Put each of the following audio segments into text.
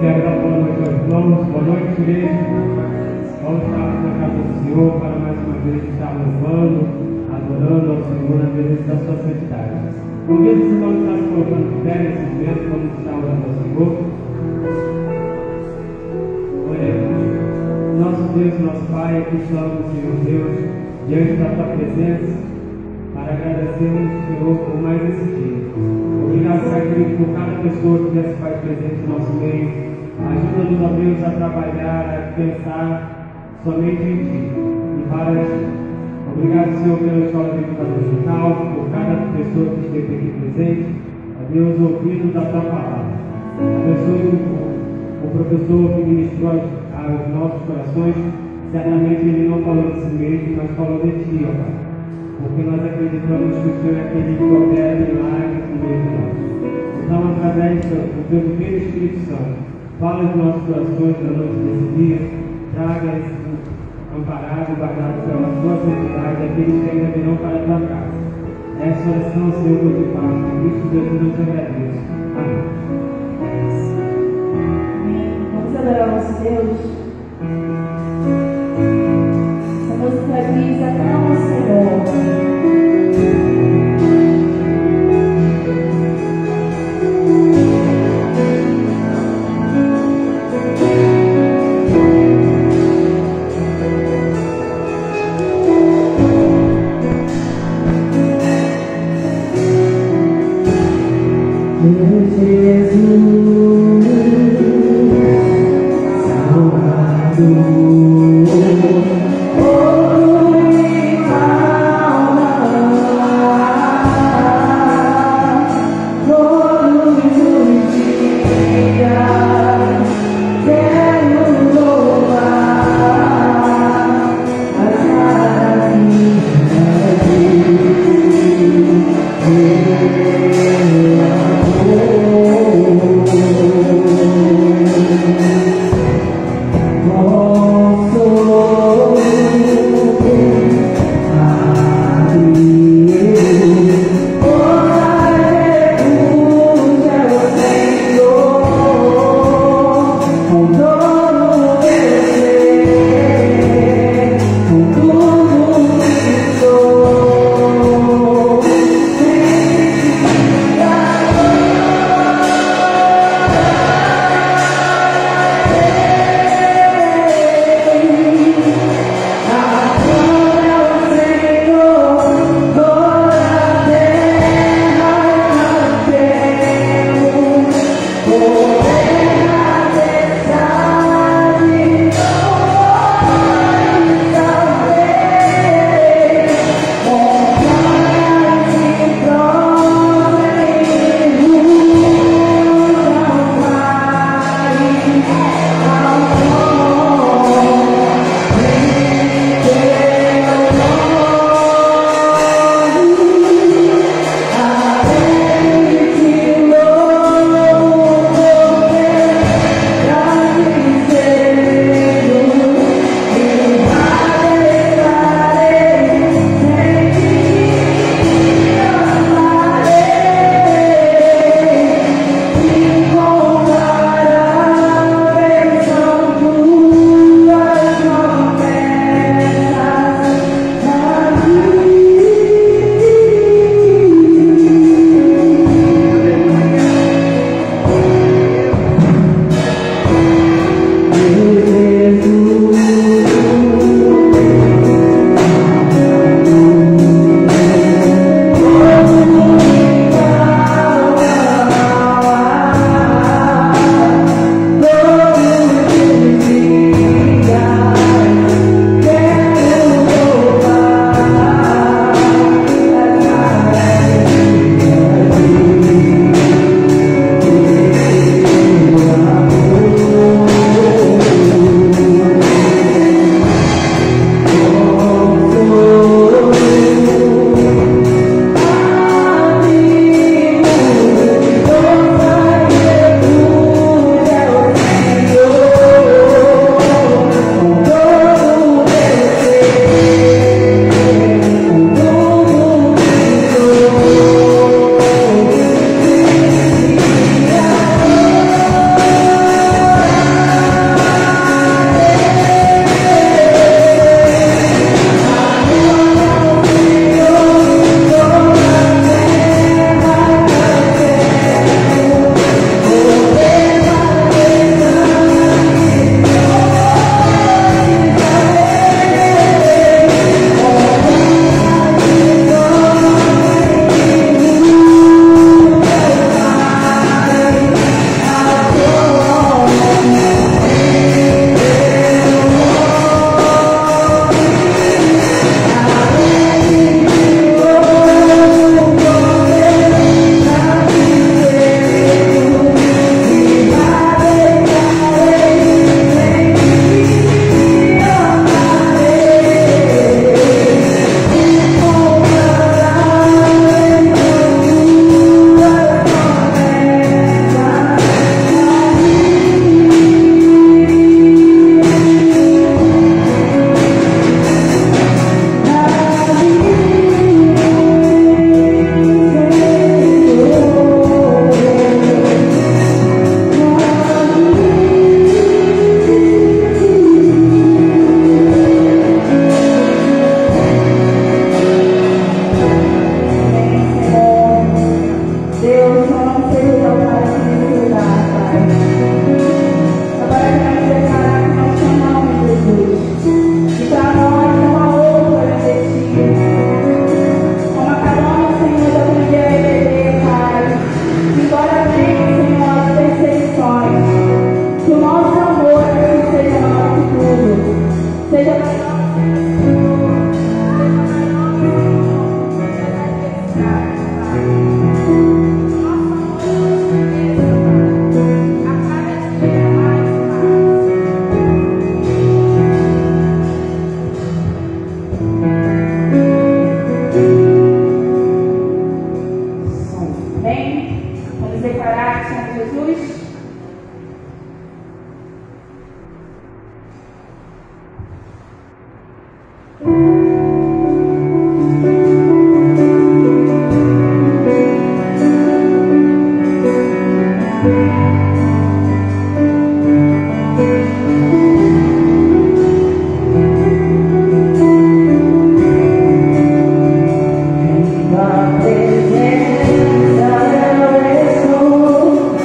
Quero dar boa noite aos irmãos, boa noite, igreja. Vamos estar na casa do Senhor para mais uma vez estar louvando, adorando ao Senhor na presença da sua santidade. Convido os irmãos a estar se colocando de pé nesse momento, vamos estar orando ao Senhor. Oremos. Nosso Deus, nosso Pai, aqui estamos, Senhor Deus, diante da tua presença, para agradecermos, Senhor, por mais esse dia. Obrigado, Pai querido, por cada pessoa que tivesse, Pai, presente no nosso meio. Ajuda-nos, ó Deus, a trabalhar, a pensar somente em Ti. E para obrigado, Senhor, pela escola de educação digital, por cada pessoa que esteve aqui presente. Ó Deus, ouvindo da Tua palavra. Abençoe o professor que ministrou aos nossos corações. Certamente ele não falou de si mesmo, mas falou de Ti, ó Pai. Porque nós acreditamos que o Senhor é aquele que opera milagres no meio de nós. Então, através do Teu Divino Espírito Santo, fala os nossos corações na noite desse dia, traga esse amparado e guardado pela Sua santidade aqueles que ainda virão para a Tua casa. Essa oração, Senhor, que eu te faço, em Cristo Jesus eu te agradeço. Amém. Vamos adorar o nosso Deus. Essa música diz: acalma o Senhor. Oh declarar, Senhor Jesus? Presença eu sou,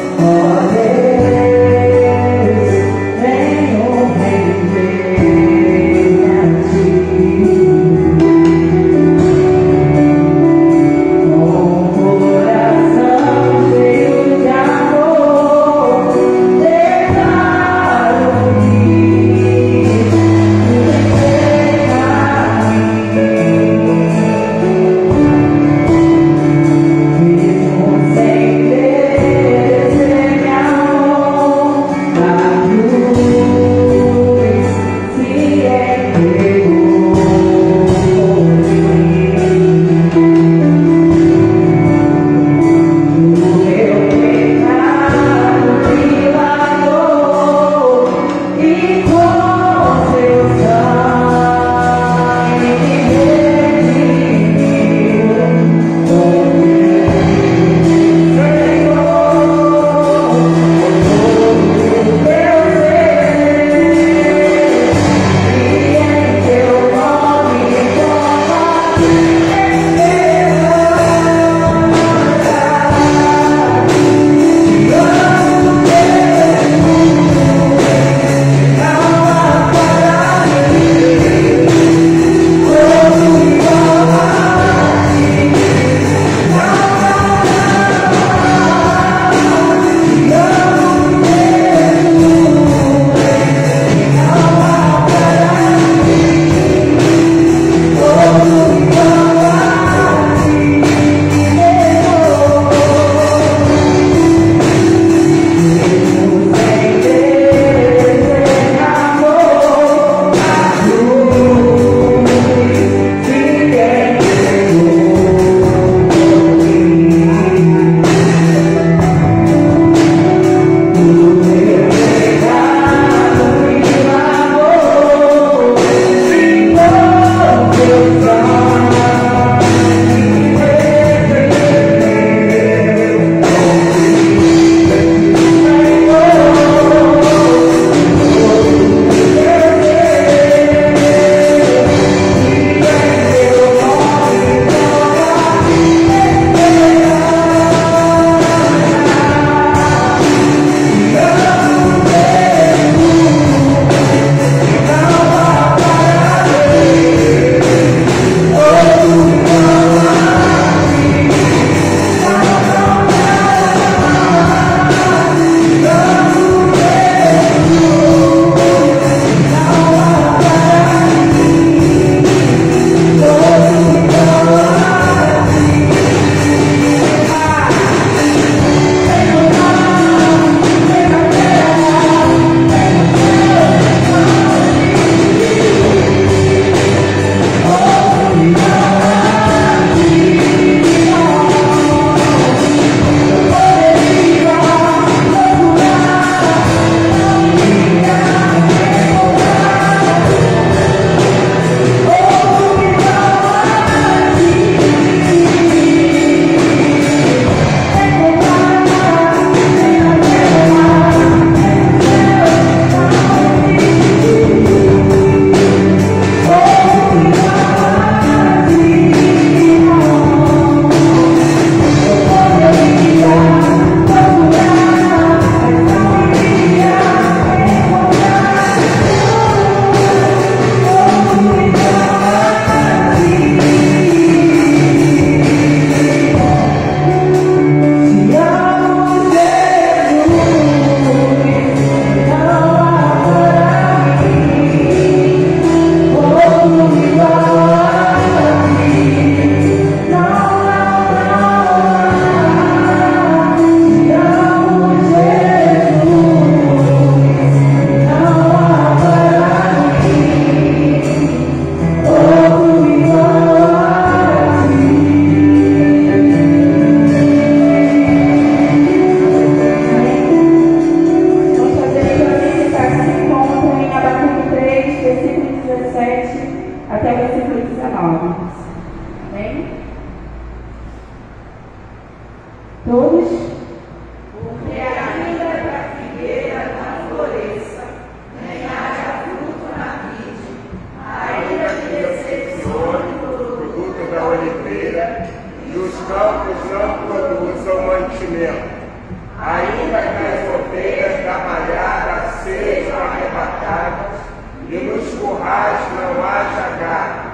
nas ovelhas da malhada sejam arrebatadas, e nos currais não haja gado.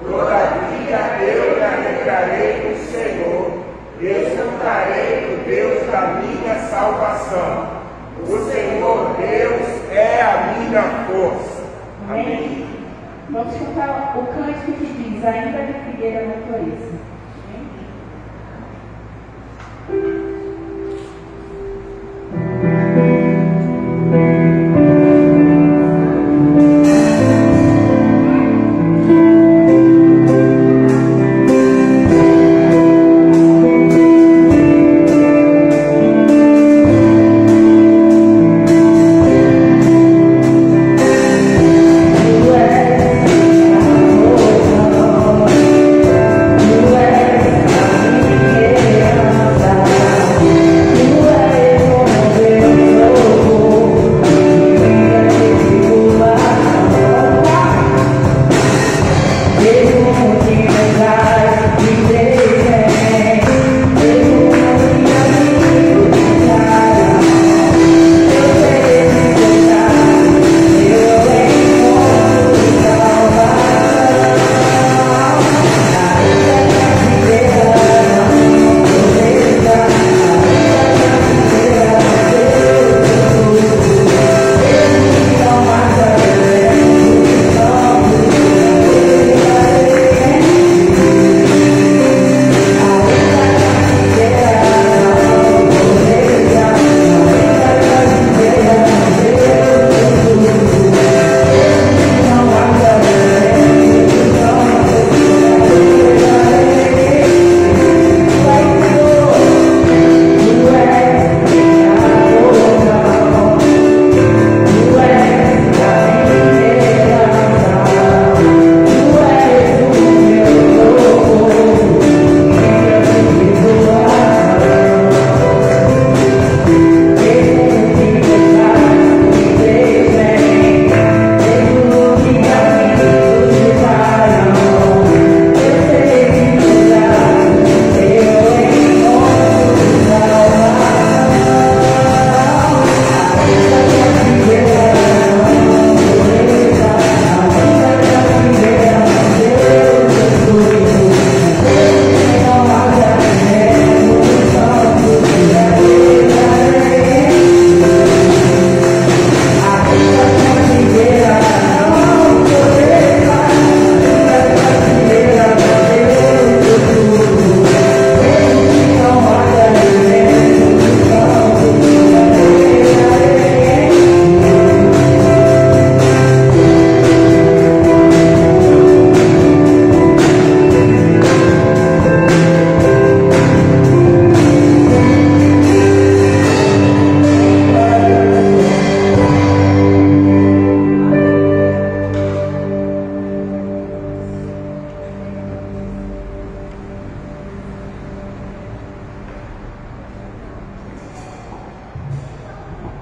Todavia eu me alegrarei no Senhor, exultarei no Deus da minha salvação. O Senhor Deus é a minha força. Amém. Vamos cantar o cântico que diz: ainda que figueira não floresça.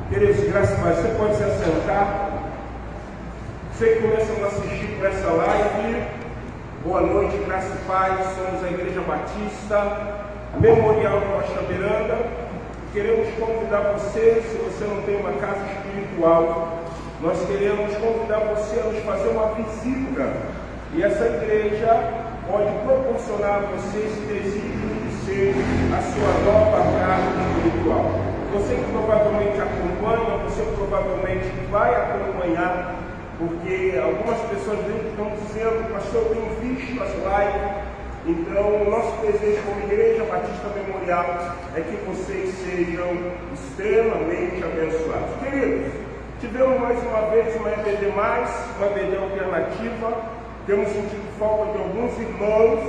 Queridos, graças a Deus, você pode se assentar. Você que começa a assistir por essa live, boa noite, graças e paz. Somos a Igreja Batista Memorial Costa Miranda. Queremos convidar você, se você não tem uma casa espiritual, nós queremos convidar você a nos fazer uma visita. E essa igreja pode proporcionar a você esse desejo de ser a sua nova casa espiritual. Você que provavelmente acompanha, você provavelmente vai acompanhar, porque algumas pessoas estão dizendo: pastor, eu tenho visto as lives. Então, o nosso desejo como Igreja Batista Memorial é que vocês sejam extremamente abençoados. Queridos, tivemos mais uma vez uma EBD+, uma EBD alternativa. Temos sentido falta de alguns irmãos.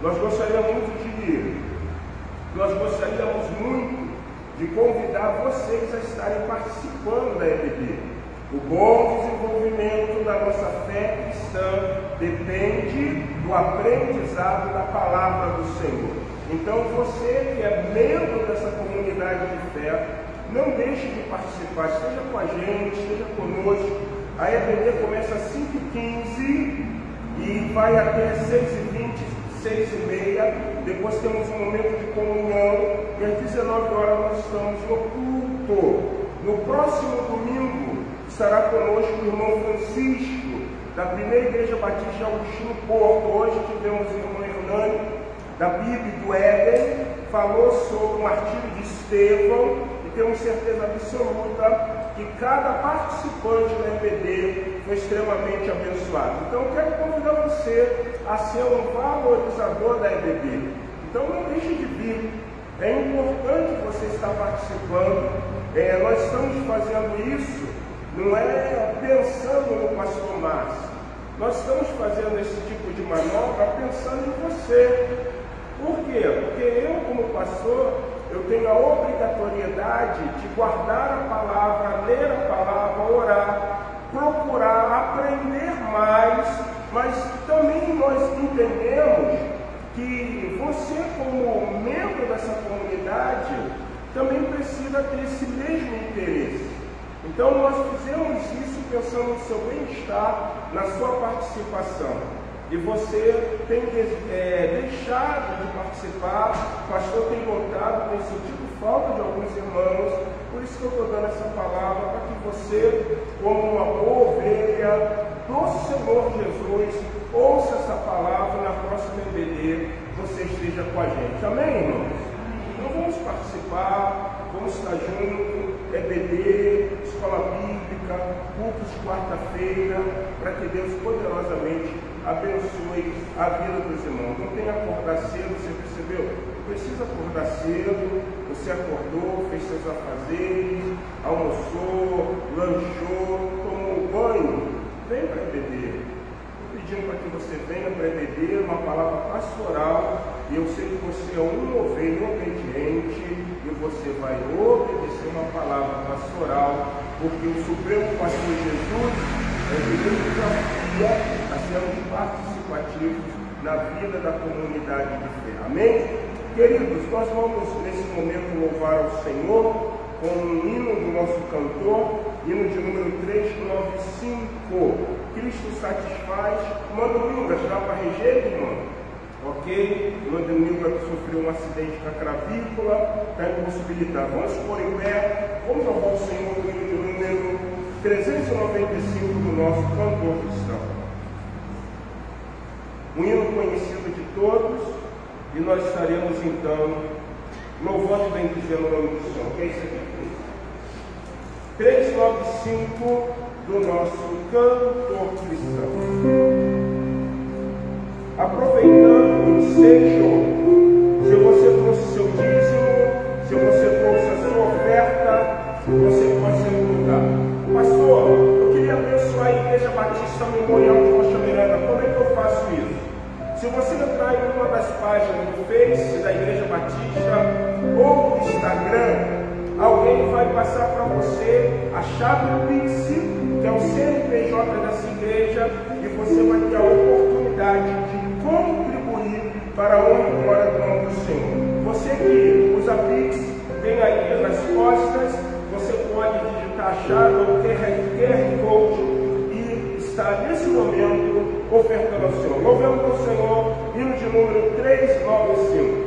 Nós gostaríamos muito de convidar vocês a estarem participando da EBD. O bom desenvolvimento da nossa fé cristã depende do aprendizado da palavra do Senhor. Então, você que é membro dessa comunidade de fé, não deixe de participar, esteja com a gente, esteja conosco. A EBD começa às 5h15 e vai até 6h20, 6h30. Depois temos um momento de comunhão e às 19 horas nós estamos no culto culto. No próximo domingo estará conosco o irmão Francisco, da Primeira Igreja Batista Agostinho Porto. Hoje tivemos o irmão Hernani, da Bíblia do Éden, falou sobre o martírio de Estevão, e temos certeza absoluta que cada participante da EBD foi extremamente abençoado. Então, quero convidar você a ser um valorizador da EBD. Então, não deixe de vir. É importante você estar participando. Nós estamos fazendo isso, não é pensando no pastor Márcio. Nós estamos fazendo esse tipo de manobra pensando em você. Por quê? Porque eu, como pastor, eu tenho a obrigatoriedade de guardar a palavra, ler a palavra, orar, procurar aprender mais, mas também nós entendemos que você, como membro dessa comunidade, também precisa ter esse mesmo interesse. Então nós fizemos isso pensando no seu bem-estar, na sua participação. E você tem deixado de participar, o pastor tem notado, tem sentido falta de alguns irmãos, por isso que eu estou dando essa palavra, para que você, como uma boa ovelha do Senhor Jesus, ouça essa palavra na próxima EBD, você esteja com a gente. Amém, irmãos? Então vamos participar, vamos estar juntos, EBD, escola bíblica, cultos de quarta-feira, para que Deus poderosamente abençoe a vida dos irmãos. Não tem que acordar cedo, você percebeu? Precisa acordar cedo, você acordou, fez seus afazeres, almoçou, lanchou, tomou banho, vem para a EBD. Estou pedindo para que você venha para a EBD, uma palavra pastoral, e eu sei que você é um ovelha obediente, e você vai obedecer uma palavra pastoral, porque o Supremo Pastor Jesus ele desafia a sermos participativos na vida da comunidade de fé. Amém? Queridos, nós vamos nesse momento louvar ao Senhor com um hino do nosso cantor, hino de número 395. Cristo satisfaz. Manda o Milga, já para reger, irmão? Ok? Manda o Milga que sofreu um acidente com a clavícula, está impossibilitado. Vamos pôr em pé, vamos louvar o Senhor com o hino de número 395 do nosso cantor cristão. Um hino conhecido de todos, e nós estaremos então louvando e bendizendo o nome do Senhor. O que é isso aqui? 395 do nosso cantor cristão. Aproveitando o ensejo, se você trouxe seu dízimo, se você trouxe a sua oferta, você pode ser colocado. Pastor, eu queria abençoar a Igreja Batista Memorial de Rocha Miranda. Como é que eu faço isso? Se você entrar em uma das páginas do Face da Igreja Batista ou do Instagram, alguém vai passar para você a chave do Pix, que é o CNPJ dessa igreja, e você vai ter a oportunidade de contribuir para a honra e glória do nome do Senhor. Você que usa Pix, tem aí nas costas, você pode digitar a chave ou QR Code e está nesse momento ofertando ao Senhor. Louvemos ao Senhor, hino de número 395.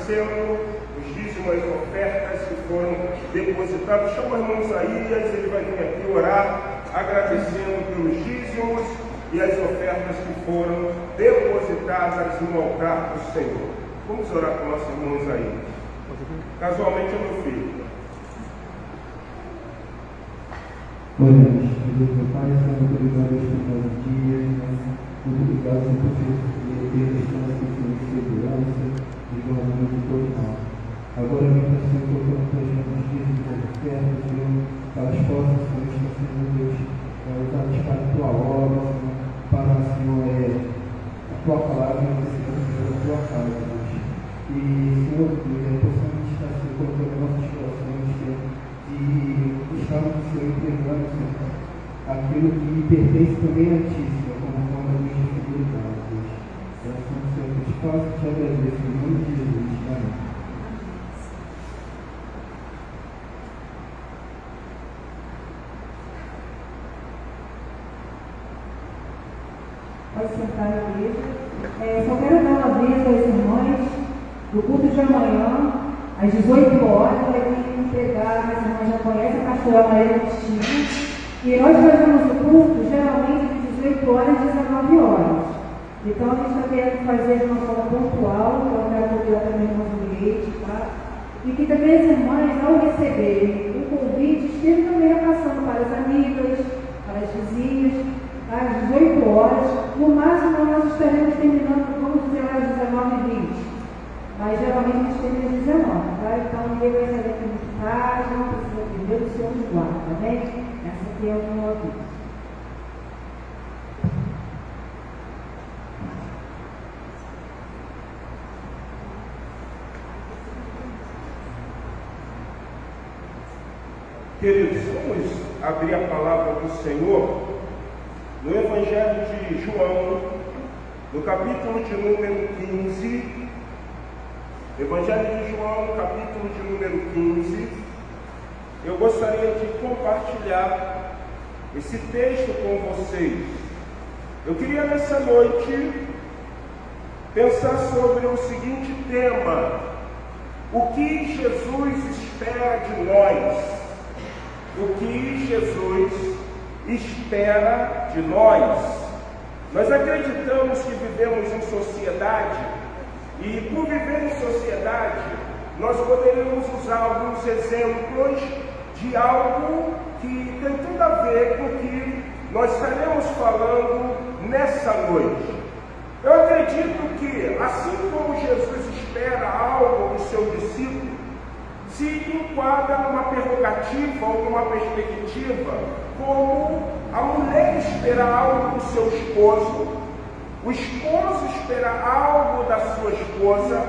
agradecendo os dízimos e as ofertas que foram depositados. Chama o irmão Isaías, ele vai vir aqui orar, agradecendo pelos dízimos e as ofertas que foram depositadas no altar do Senhor. Vamos orar com o nosso irmão Isaías. Casualmente é meu filho. Oremos, meu Pai, muito obrigado por mais um dia, muito obrigado por ter deixado aqui com segurança e guardando de todo mal. Agora vem para o Senhor colocando para as nossas vidas de oferta, Senhor, para as forças que estão sendo, Deus, usadas para a tua obra, Senhor, para, Senhor, a tua palavra e a tua casa, Deus. E, Senhor, possamos estar, Senhor, colocando nossos corações, Senhor, e estamos, Senhor, entregando, Senhor, aquilo que pertence também a Ti, Senhor, como forma de fidelidade, Deus. Então, Senhor, que te faço e te agradeço em nome de Jesus. Amém. Pode sentar na igreja. Só quero dar uma vez aos irmãos do culto de amanhã, às 18 horas, vai vir entregar, as irmãs já conhecem a pastora Maria Cristina. E nós fazemos o culto geralmente de 18 horas às 19 horas. Então a gente está querendo fazer de uma forma pontual, então eu quero convidar também o irmão do leite, tá? E que também as irmãs, ao receberem o convite, estejam também repassando para as amigas, para as vizinhas, tá? Às 18 horas. No máximo nós estaremos terminando, vamos dizer, às 19h20. Mas geralmente a gente termina às 19, tá? Então ninguém vai saber que muito tarde, não precisa perder o Senhor nos guarda, tá bem? Essa aqui é o meu aviso. Queridos, vamos abrir a palavra do Senhor no Evangelho de João, no capítulo de número 15. Evangelho de João, capítulo de número 15. Eu gostaria de compartilhar esse texto com vocês. Eu queria nessa noite pensar sobre o seguinte tema: o que Jesus espera de nós? O que Jesus espera de nós? Nós acreditamos que vivemos em sociedade, e por viver em sociedade, nós poderíamos usar alguns exemplos de algo que tem tudo a ver com o que nós estaremos falando nessa noite. Eu acredito que, assim como Jesus espera algo do seu discípulo, se enquadra numa prerrogativa ou numa perspectiva, como a mulher espera algo do seu esposo, o esposo espera algo da sua esposa,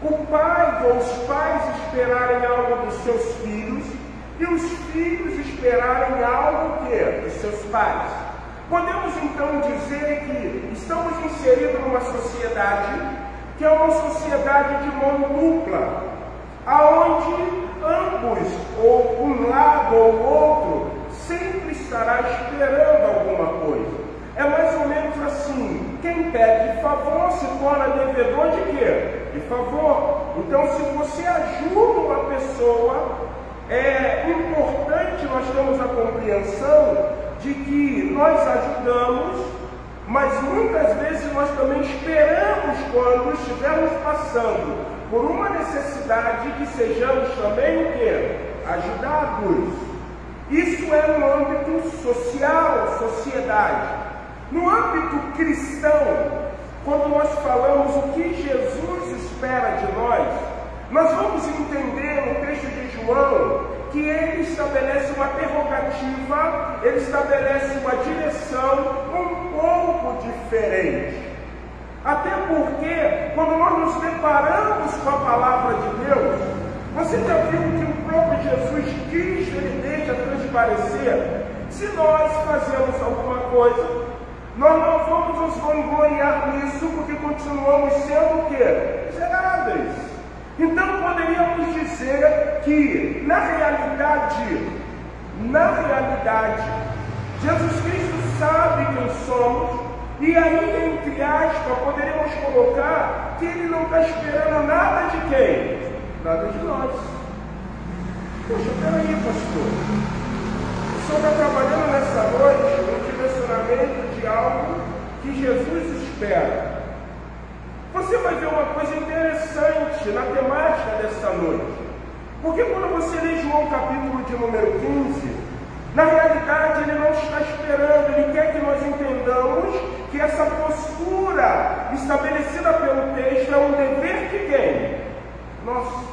o pai ou os pais esperarem algo dos seus filhos, e os filhos esperarem algo dos seus pais. Podemos então dizer que estamos inseridos numa sociedade que é uma sociedade de mão dupla, aonde ambos, ou um lado ou outro, sempre estará esperando alguma coisa. É mais ou menos assim: quem pede favor se torna devedor de quê? De favor. Então, se você ajuda uma pessoa, é importante nós termos a compreensão de que nós ajudamos, mas muitas vezes nós também esperamos, quando estivermos passando por uma necessidade, que sejamos também o quê? Ajudados. Isso é no âmbito social, sociedade. No âmbito cristão, quando nós falamos o que Jesus espera de nós vamos entender no texto de João que ele estabelece uma prerrogativa, ele estabelece uma direção um pouco diferente. Até porque, quando nós nos deparamos com a palavra de Deus, você já viu que o próprio Jesus Cristo, ele deixa transparecer: se nós fazemos alguma coisa, nós não vamos nos vangloriar nisso, porque continuamos sendo o quê? Miseráveis. Então poderíamos dizer que, na realidade, Jesus Cristo sabe quem somos, E aí, entre aspas, poderíamos colocar que ele não está esperando nada de quem? Nada de nós. Poxa, peraí, pastor. O senhor está trabalhando nessa noite no direcionamento de algo que Jesus espera. Você vai ver uma coisa interessante na temática desta noite. Porque quando você lê João capítulo de número 15, na realidade ele não está esperando, ele quer que nós entendamos que essa postura estabelecida pelo texto é um dever de quem? Nosso.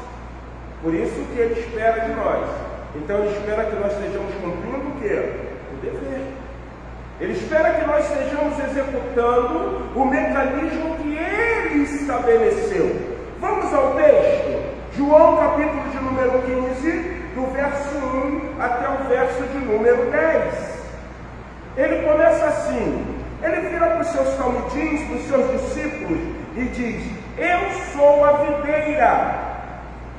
Por isso que ele espera de nós. Então ele espera que nós estejamos cumprindo o quê? O dever. Ele espera que nós estejamos executando o mecanismo que ele estabeleceu. Vamos ao texto? João capítulo de número 15, do verso 1 até o verso de número 10. Ele começa assim, ele vira para os seus talmidim, para os seus discípulos, e diz: eu sou a videira,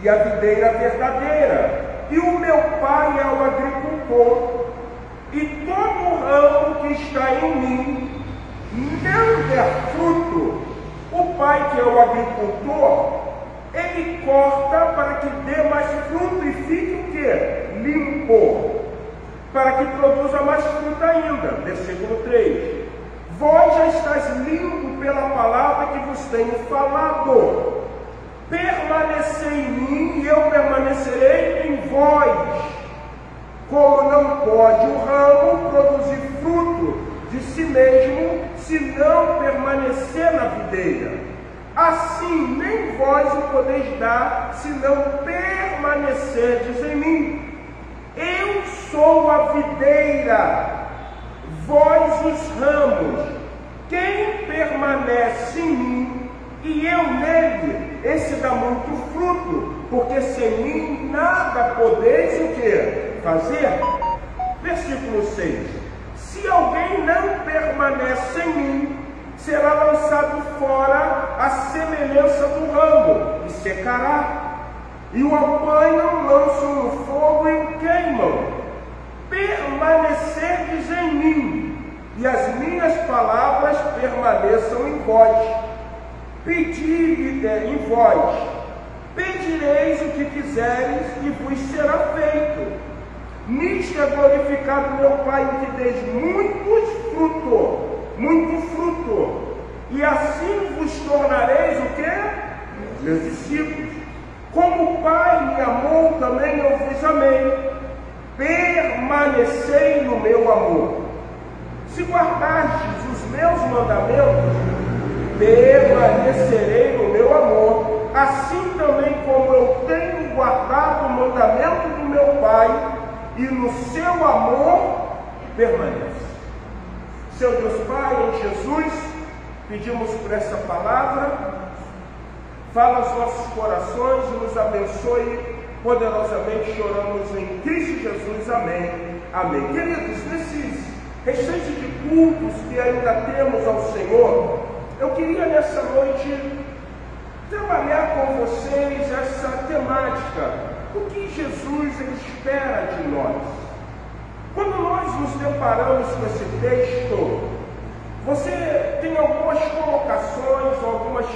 e a videira verdadeira, e o meu pai é o agricultor, e todo ramo que está em mim não der fruto, o pai que é o agricultor, ele corta para que dê mais fruto e fique o quê? Limpo, para que produza mais fruto ainda. Versículo 3. Vós já estáis limpo pela palavra que vos tenho falado. Permanecei em mim e eu permanecerei em vós. Como não pode o ramo produzir fruto de si mesmo, se não permanecer na videira, assim nem vós o podeis dar, se não permanecerdes em mim. Eu sou a videira, vós os ramos. Quem permanece em mim e eu nele, esse dá muito fruto, porque sem mim nada podeis o quê? Fazer. Versículo 6. Se alguém não permanece em mim, será lançado fora a semelhança do ramo, e secará. E o apanham, lançam no fogo e o queimam. Permanecerdes em mim, e as minhas palavras permaneçam em vós. Pedi em vós, pedireis o que quiseres, e vos será feito. Nisto é glorificado meu Pai, em que deis muito fruto, e assim vos tornareis o quê? Meus discípulos. Como o Pai me amou, também eu vos amei. Permanecei no meu amor. Se guardastes os meus mandamentos, permanecerei no meu amor, assim também como eu tenho guardado o mandamento do meu Pai, e no seu amor permanece. Seu Deus Pai, em Jesus, pedimos por essa palavra, fala aos nossos corações e nos abençoe poderosamente, choramos em Cristo Jesus, amém, amém. Queridos, nesses restantes de cultos que ainda temos ao Senhor, eu queria nessa noite trabalhar com vocês essa temática, o que Jesus espera de nós. Quando nós nos deparamos com esse texto, você tem algumas colocações, algumas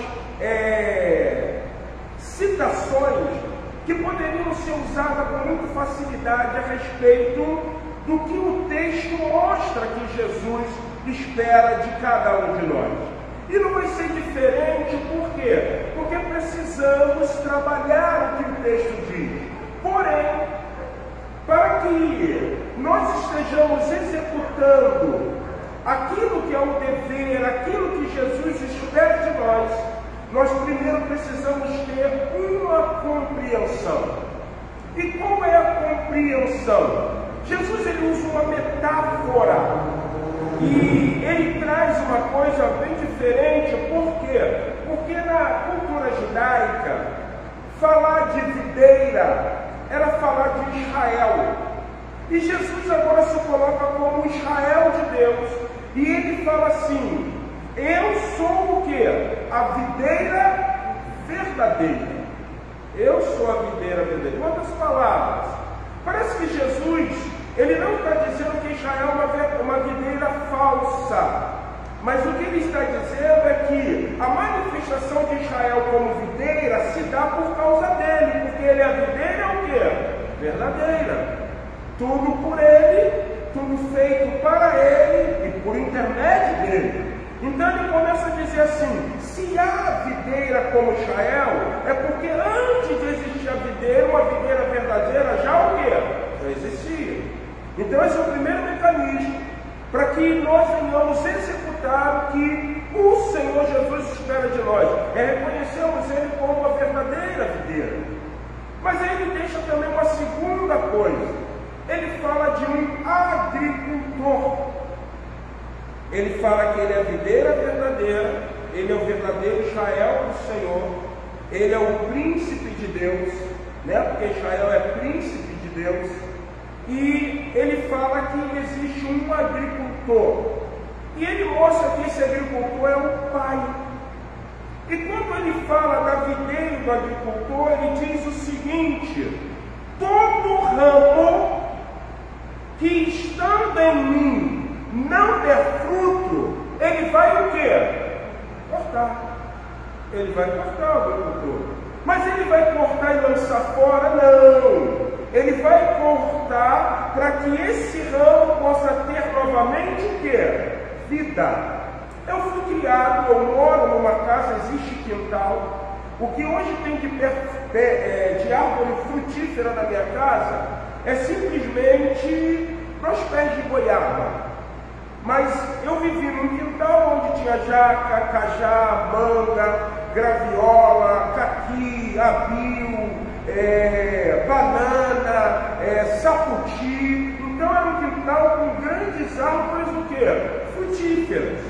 citações que poderiam ser usadas com muita facilidade a respeito do que o texto mostra que Jesus espera de cada um de nós. E não vai ser diferente, por quê? Porque precisamos trabalhar o que o texto diz. Porém, para que nós estejamos executando aquilo que é o dever, aquilo que Jesus espera de nós, nós primeiro precisamos ter uma compreensão. E qual é a compreensão? Jesus ele usa uma metáfora e ele traz uma coisa bem diferente. Por quê? Porque na cultura judaica, falar de videira era falar de Israel. E Jesus agora se coloca como Israel de Deus. E ele fala assim: eu sou o quê? A videira verdadeira. Eu sou a videira verdadeira. Em outras palavras, parece que Jesus, ele não está dizendo que Israel é uma videira falsa. Mas o que ele está dizendo é que a manifestação de Israel como videira se dá por causa dele, porque ele é a videira o quê? Verdadeira. Tudo por ele, tudo feito para ele e por intermédio dele. Então ele começa a dizer assim: se há videira como Israel, é porque antes de existir a videira, uma videira verdadeira já o quê? Já existia. Então esse é o primeiro mecanismo para que nós venhamos executar o que o Senhor Jesus espera de nós. É reconhecermos Ele como a verdadeira videira. Mas aí ele deixa também uma segunda coisa. Ele fala de um agricultor. Ele fala que ele é a videira verdadeira, ele é o verdadeiro Israel do Senhor, ele é o príncipe de Deus, né? Porque Israel é príncipe de Deus. E ele fala que existe um agricultor. E ele mostra que esse agricultor é o pai. E quando ele fala da videira do agricultor, ele diz o seguinte: todo ramo que estando em mim não der fruto, ele vai o quê? Cortar. Ele vai cortar o agricultor. Mas ele vai cortar e lançar fora? Não. Ele vai cortar para que esse ramo possa ter novamente o quê? Vida. Eu fui criado, eu moro numa casa, existe quintal. O que hoje tem de árvore frutífera na minha casa é simplesmente 2 pés de goiaba. Mas eu vivi num quintal onde tinha jaca, cajá, manga, graviola, caqui, abil, banana, saputi. Então era um quintal com grandes árvores o quê? Frutíferas.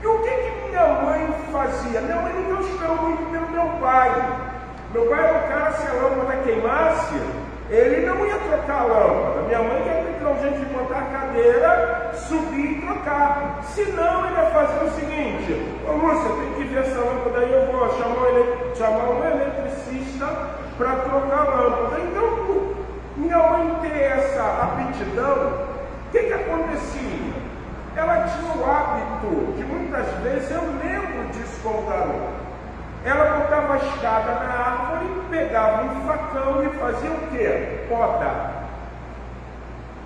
E o que minha mãe fazia? Minha mãe não esperou muito pelo meu pai. Meu pai era um cara, se a lâmpada queimasse, ele não ia trocar a lâmpada. Minha mãe ia ter que dar um jeito de botar a cadeira, subir e trocar. Senão ele ia fazer o seguinte: ô Lúcia, tem que ver essa lâmpada aí, eu vou chamar um eletricista para trocar a lâmpada. Então, por minha mãe ter essa aptidão, o que acontecia? Ela tinha o hábito de muitas vezes, eu lembro disso como garoto, ela botava a escada na árvore, pegava um facão e fazia o quê? Poda.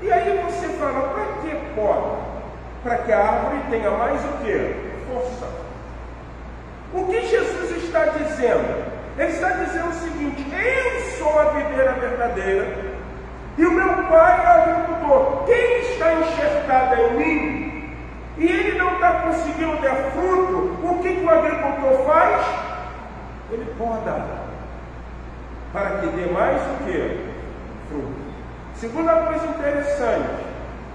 E aí você fala: para que poda? Para que a árvore tenha mais o quê? Força. O que Jesus está dizendo? Ele está dizendo o seguinte: eu sou a videira verdadeira e o meu pai é o agricultor. Quem está enxertado em mim e ele não está conseguindo dar fruto, o que o agricultor faz? Ele poda, para que dê mais o que? Fruto. Segunda coisa interessante,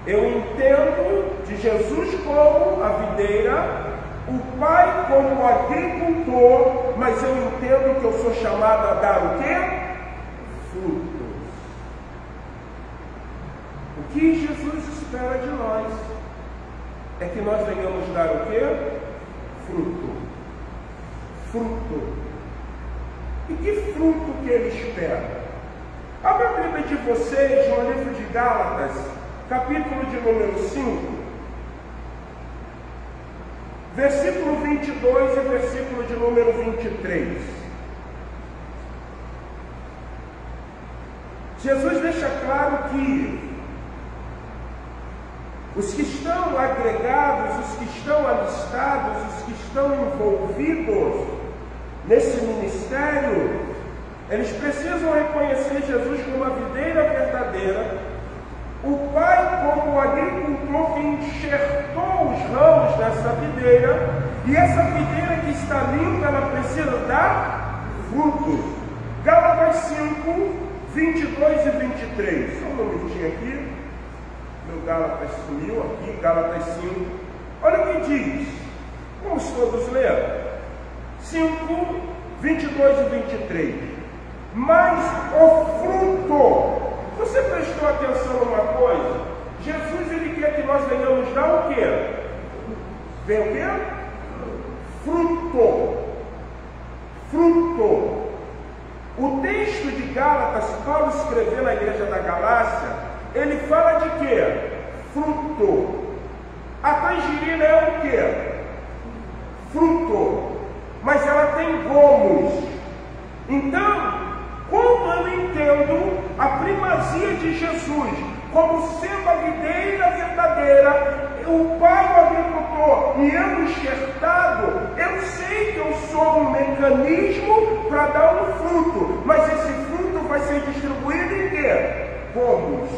eu entendo de Jesus como a videira, o Pai como o agricultor, mas eu entendo que eu sou chamado a dar o quê? Frutos. O que Jesus espera de nós é que nós venhamos dar o quê? Fruto. Fruto. E que fruto que ele espera? Abra a Bíblia de vocês no livro de Gálatas, capítulo de número 5, versículo 22 e versículo de número 23. Jesus deixa claro que os que estão agregados, os que estão alistados, os que estão envolvidos nesse ministério, eles precisam reconhecer Jesus como a videira verdadeira, o Pai como o agricultor que enxertou os ramos dessa videira, e essa videira que está limpa, ela precisa dar frutos. Gálatas 5, 22 e 23. Só um momentinho aqui. Meu Gálatas sumiu aqui, Gálatas 5. Olha o que diz. Vamos todos ler. 5, 22 e 23. Mas o fruto. Você prestou atenção numa coisa? Jesus, ele quer que nós venhamos dar o quê? Vem o quê? Fruto. Fruto. O texto de Gálatas, Paulo escreveu na igreja da Galácia, ele fala de quê? Fruto. A tangerina é o quê? o pai é o agricultor e eu enxertado, eu sei que eu sou um mecanismo para dar um fruto, mas esse fruto vai ser distribuído em quê? Gomos.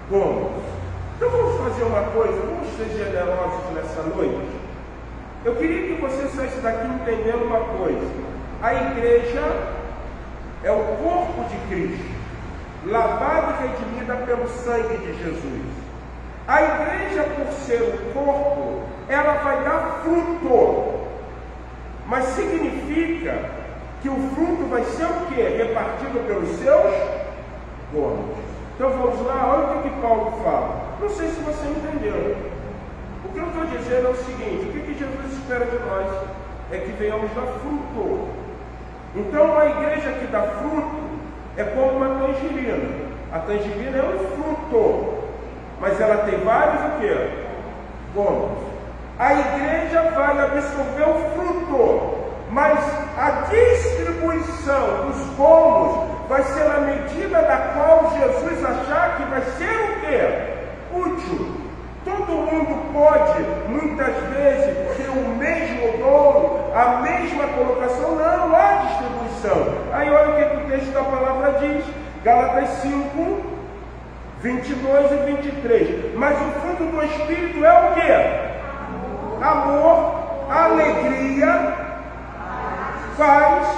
Então vamos fazer uma coisa, vamos ser generosos nessa noite. Eu queria que você saísse daqui entendendo uma coisa. A igreja é o corpo de Cristo, lavado e redimida pelo sangue de Jesus. A igreja, por ser o corpo, ela vai dar fruto, mas significa que o fruto vai ser o quê? Repartido pelos seus gomos. Então vamos lá, olha o que Paulo fala. Não sei se você entendeu. O que eu estou dizendo é o seguinte: o que Jesus espera de nós é que venhamos dar fruto. Então uma igreja que dá fruto é como uma tangerina. A tangerina é um fruto, mas ela tem vários o quê? Gomos. A igreja vai absorver o fruto, mas a distribuição dos gomos vai ser na medida da qual Jesus achar que vai ser o quê? Útil. Todo mundo pode, muitas vezes, ter o mesmo dom, a mesma colocação. Não há distribuição. Aí olha o que o texto da palavra diz. Gálatas 5, 22 e 23. Mas o fruto do Espírito é o quê? Amor, alegria, paz,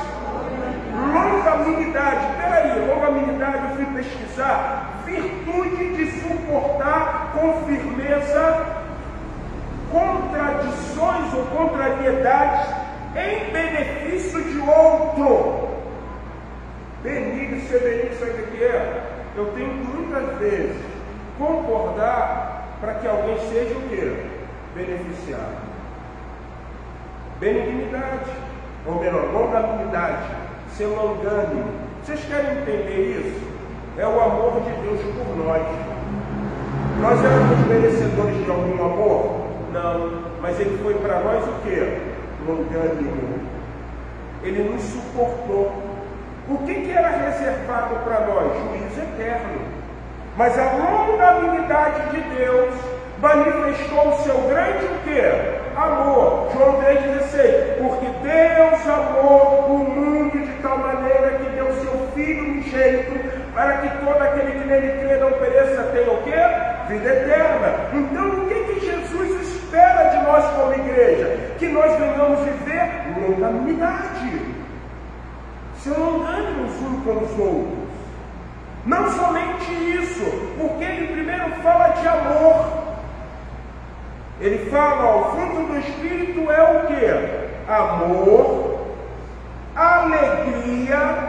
longanimidade. Peraí, longanimidade, eu fui pesquisar. Virtude de suportar com firmeza contradições ou contrariedades em benefício de outro. Benigno, ser benigno, sabe o que é? Eu tenho que muitas vezes concordar para que alguém seja o quê? Beneficiado. Benignidade, ou melhor, longanimidade, ser longânimo. Vocês querem entender isso? É o amor de Deus por nós. Nós éramos merecedores de algum amor? Não, mas Ele foi para nós o quê? Longânimo. Ele nos suportou. O que era reservado para nós? Juízo eterno. Mas a longanimidade de Deus manifestou o seu grande o quê? Amor. João 3,16. Porque Deus amou o mundo de tal maneira que deu seu Filho unigênito, para que todo aquele que nele crê não pereça, tenha o quê? Vida eterna. Então o que Jesus espera de nós como igreja? Que nós venhamos viver longanimidade. Ser longânimos uns com os outros. Não somente isso, porque ele primeiro fala de amor. Ele fala, ó, o fruto do Espírito é o quê? Amor, alegria,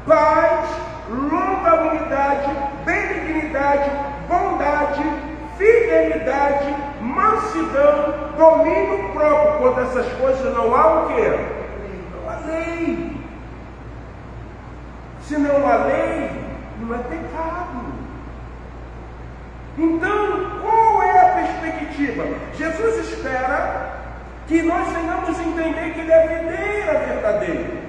paz, longanimidade, benignidade, bondade, fidelidade, mansidão, domínio próprio. Quando essas coisas não há o quê? Não há lei. Se não há lei, não é pecado. Então, qual é a perspectiva? Jesus espera que nós venhamos entender que Ele é a videira verdadeira.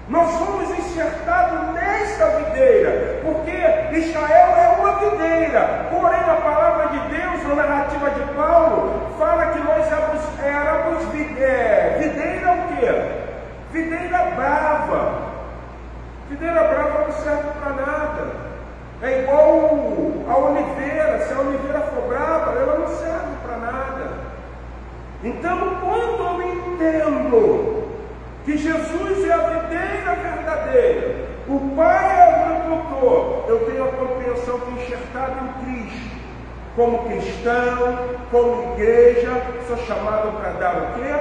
Nós somos enxertados nesta videira, porque Israel é uma videira. Porém, a palavra de Deus, na narrativa de Paulo, fala que nós éramos videira o quê? Videira brava. Videira brava não serve para nada. É igual a oliveira. Se a oliveira for brava, ela não serve para nada. Então, quando eu entendo que Jesus é a videira verdadeira, o Pai é o agricultor, eu tenho a compreensão que enxertado em Cristo, como cristão, como igreja, sou chamado para dar o quê?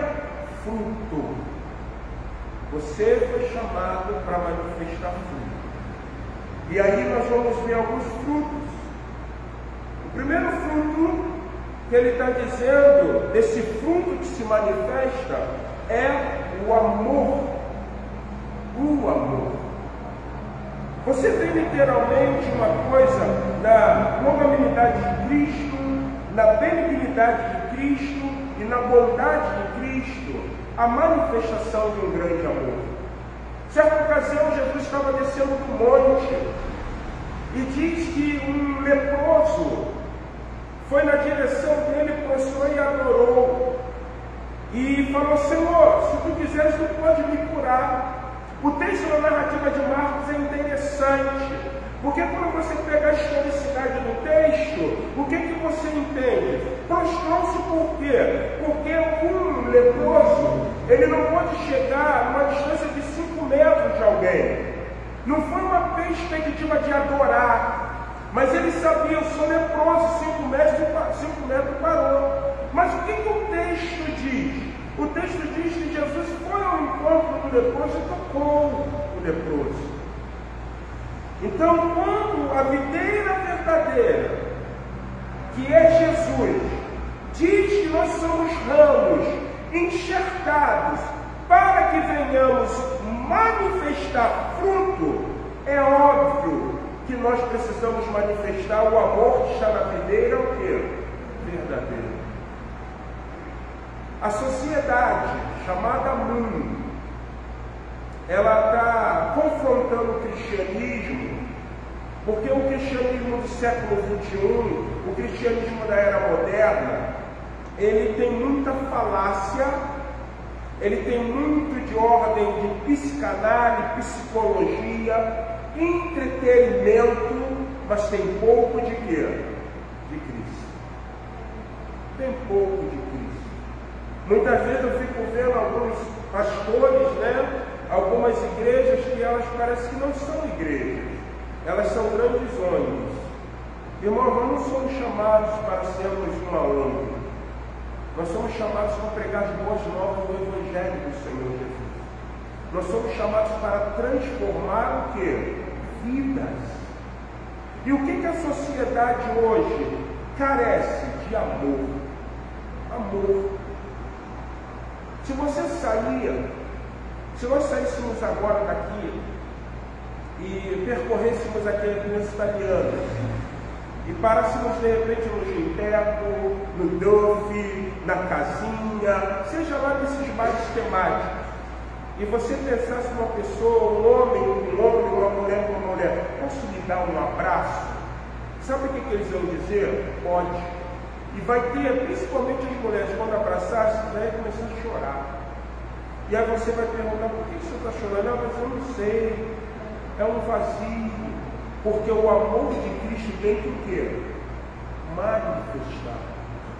Fruto. Você foi chamado para manifestar fruto. E aí nós vamos ver alguns frutos. O primeiro fruto que ele está dizendo, desse fruto que se manifesta, é o amor. O amor. Você tem literalmente uma coisa na longanimidade de Cristo, na benignidade de Cristo e na bondade de Cristo, a manifestação de um grande amor. Certa ocasião, Jesus estava descendo do monte e diz que um leproso foi na direção dele, prostrou e adorou. E falou: Senhor, se tu quiseres, tu pode me curar. O texto da narrativa de Marcos é interessante, porque quando você pega a historicidade do texto, o que você entende? Prostrou-se por quê? Porque um leproso, ele não pode chegar a uma distância de 5 metros de alguém. Não foi uma perspectiva de adorar, mas ele sabia: eu sou leproso, 5 metros parou. Mas o que o texto diz? O texto diz que Jesus foi ao encontro do leproso e tocou o leproso. Então, quando a videira verdadeira, que é Jesus, diz que nós somos ramos enxertados para que venhamos manifestar fruto, é óbvio que nós precisamos manifestar o amor que está na videira, o quê? Verdadeiro. A sociedade chamada mundo, ela está confrontando o cristianismo, porque o cristianismo do século XXI, o cristianismo da era moderna, ele tem muita falácia, ele tem muito de ordem de psicanálise, psicologia, entretenimento, mas tem pouco de quê? De Cristo. Tem pouco de Cristo. Muitas vezes eu fico vendo alguns pastores, né? Algumas igrejas que elas parecem que não são igrejas, elas são grandes ONGs. Irmãos, nós não somos chamados para sermos uma ONG, nós somos chamados para pregar as boas novas do Evangelho do Senhor Jesus. Nós somos chamados para transformar o quê? Vidas. E o que a sociedade hoje carece? De amor. Amor. Se nós saíssemos agora daqui e percorrêssemos aqui a Avenida Italiana e parássemos de repente no Ginteco, no Duff, na Casinha, seja lá nesses bairros temáticos, e você pensasse numa pessoa, um homem, uma mulher, posso lhe dar um abraço? Sabe o que eles vão dizer? Pode. E vai ter, principalmente as mulheres, quando abraçar, vai começar a chorar. E aí você vai perguntar: por que você está chorando? Não, mas eu não sei. É um vazio. Porque o amor de Cristo vem do quê? Manifestar.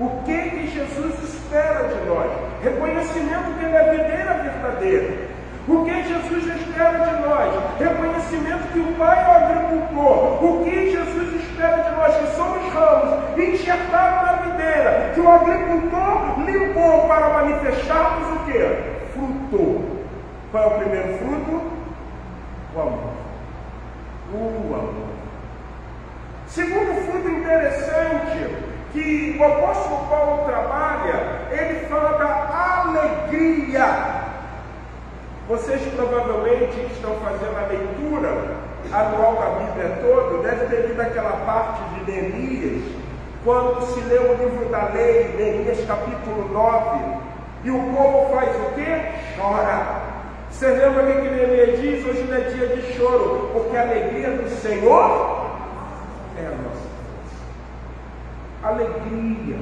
O que Jesus espera de nós? Reconhecimento que Ele é a videira verdadeira. O que Jesus espera de nós? Reconhecimento que o Pai é o agricultor. O que Jesus espera de nós? Que somos ramos enxertados na videira, que o agricultor limpou para manifestarmos o quê? Fruto. Qual é o primeiro fruto? O amor. O amor. Segundo fruto interessante que o apóstolo Paulo trabalha, ele fala da alegria. Vocês provavelmente que estão fazendo a leitura anual da Bíblia toda, devem ter lido aquela parte de Neemias, quando se lê o livro da lei, Neemias capítulo 9, e o povo faz o quê? Chora. Você lembra o que Neemias diz? Hoje não é dia de choro, porque a alegria do Senhor é a nossa força. Alegria.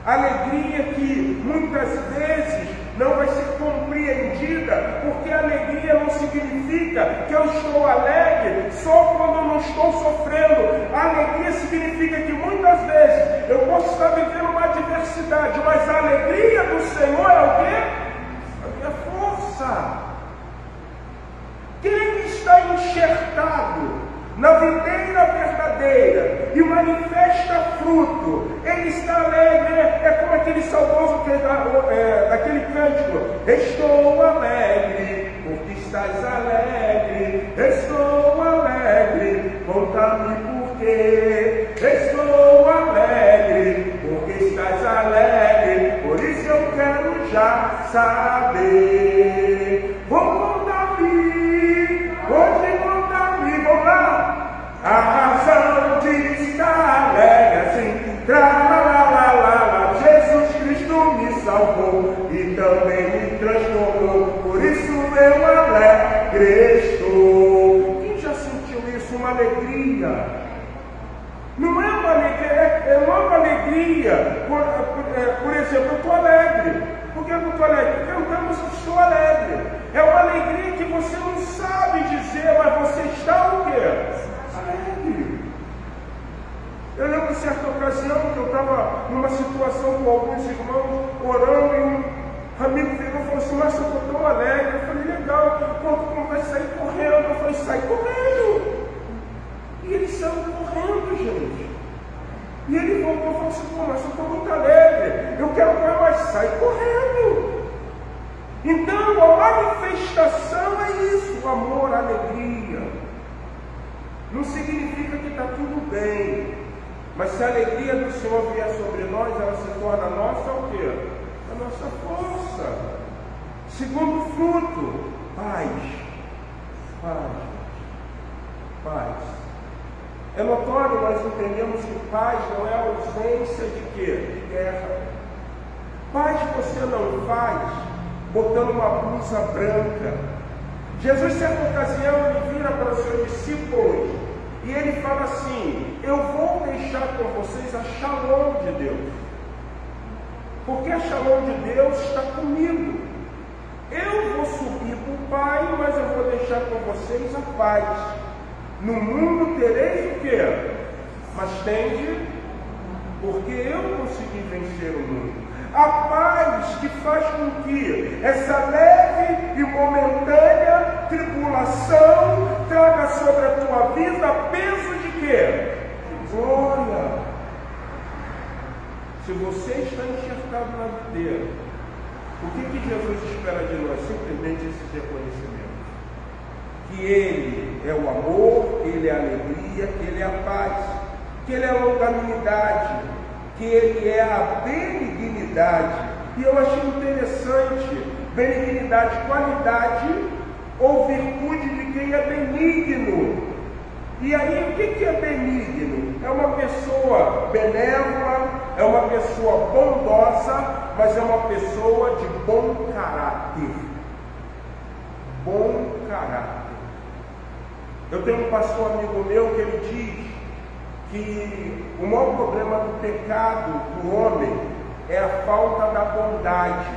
Alegria que muitas vezes não vai ser compreendida, porque alegria não significa que eu estou alegre só quando eu não estou sofrendo. Alegria significa que muitas vezes eu posso estar vivendo uma adversidade, mas a alegria do Senhor é o quê? A minha força. Quem está enxertado na videira verdadeira e manifesta fruto, ele está alegre. É como aquele saudoso daquele cântico: estou alegre porque estás alegre, estou alegre, conta-me por quê. Estou alegre porque estás alegre, por isso eu quero já saber. Conta-me, hoje conta-me, vamos lá. A razão de estar alegre assim, Jesus Cristo me salvou e também me transformou, por isso eu alegre estou. Quem já sentiu isso? Uma alegria. Não é uma alegria, é alegria. Por exemplo, eu estou alegre. Por que eu estou alegre? Porque eu não estou alegre. É uma alegria que você não sabe dizer, mas você está o quê? Alegre. Eu lembro de certa ocasião que eu estava numa situação com alguns irmãos orando e um amigo virou e falou assim: mas eu estou tão alegre. Eu falei: legal, como vai sair correndo? Eu falei: sai correndo. E ele saiu correndo, gente. E ele voltou e falou assim: pô, mas eu estou muito alegre, eu quero correr, mas sai correndo. Então a manifestação é isso, o amor, a alegria. Não significa que está tudo bem. Mas se a alegria do Senhor vier sobre nós, ela se torna a nossa o quê? A nossa força. Segundo fruto, paz. Paz. Paz. É notório, nós entendemos que paz não é a ausência de quê? De guerra. Paz você não faz botando uma blusa branca. Jesus, certa ocasião, ele vira para os seus discípulos e ele fala assim: eu vou deixar com vocês a shalom de Deus, porque a shalom de Deus está comigo. Eu vou subir para o Pai, mas eu vou deixar com vocês a paz. No mundo tereis o quê? Mas tende, porque eu consegui vencer o mundo. A paz que faz com que essa leve e momentânea tribulação traga sobre a tua vida peso de quê? De glória. Se você está enxertado na videira, o que Jesus espera de nós? Simplesmente esse reconhecimento. Que Ele é o amor, que Ele é a alegria, que Ele é a paz, que Ele é a longanimidade, que Ele é a benignidade. E eu achei interessante, benignidade, qualidade ou virtude de quem é benigno. E aí, o que é benigno? É uma pessoa benévola, é uma pessoa bondosa, mas é uma pessoa de bom caráter. Bom caráter. Eu tenho um pastor amigo meu que ele diz que o maior problema do pecado do homem é a falta da bondade.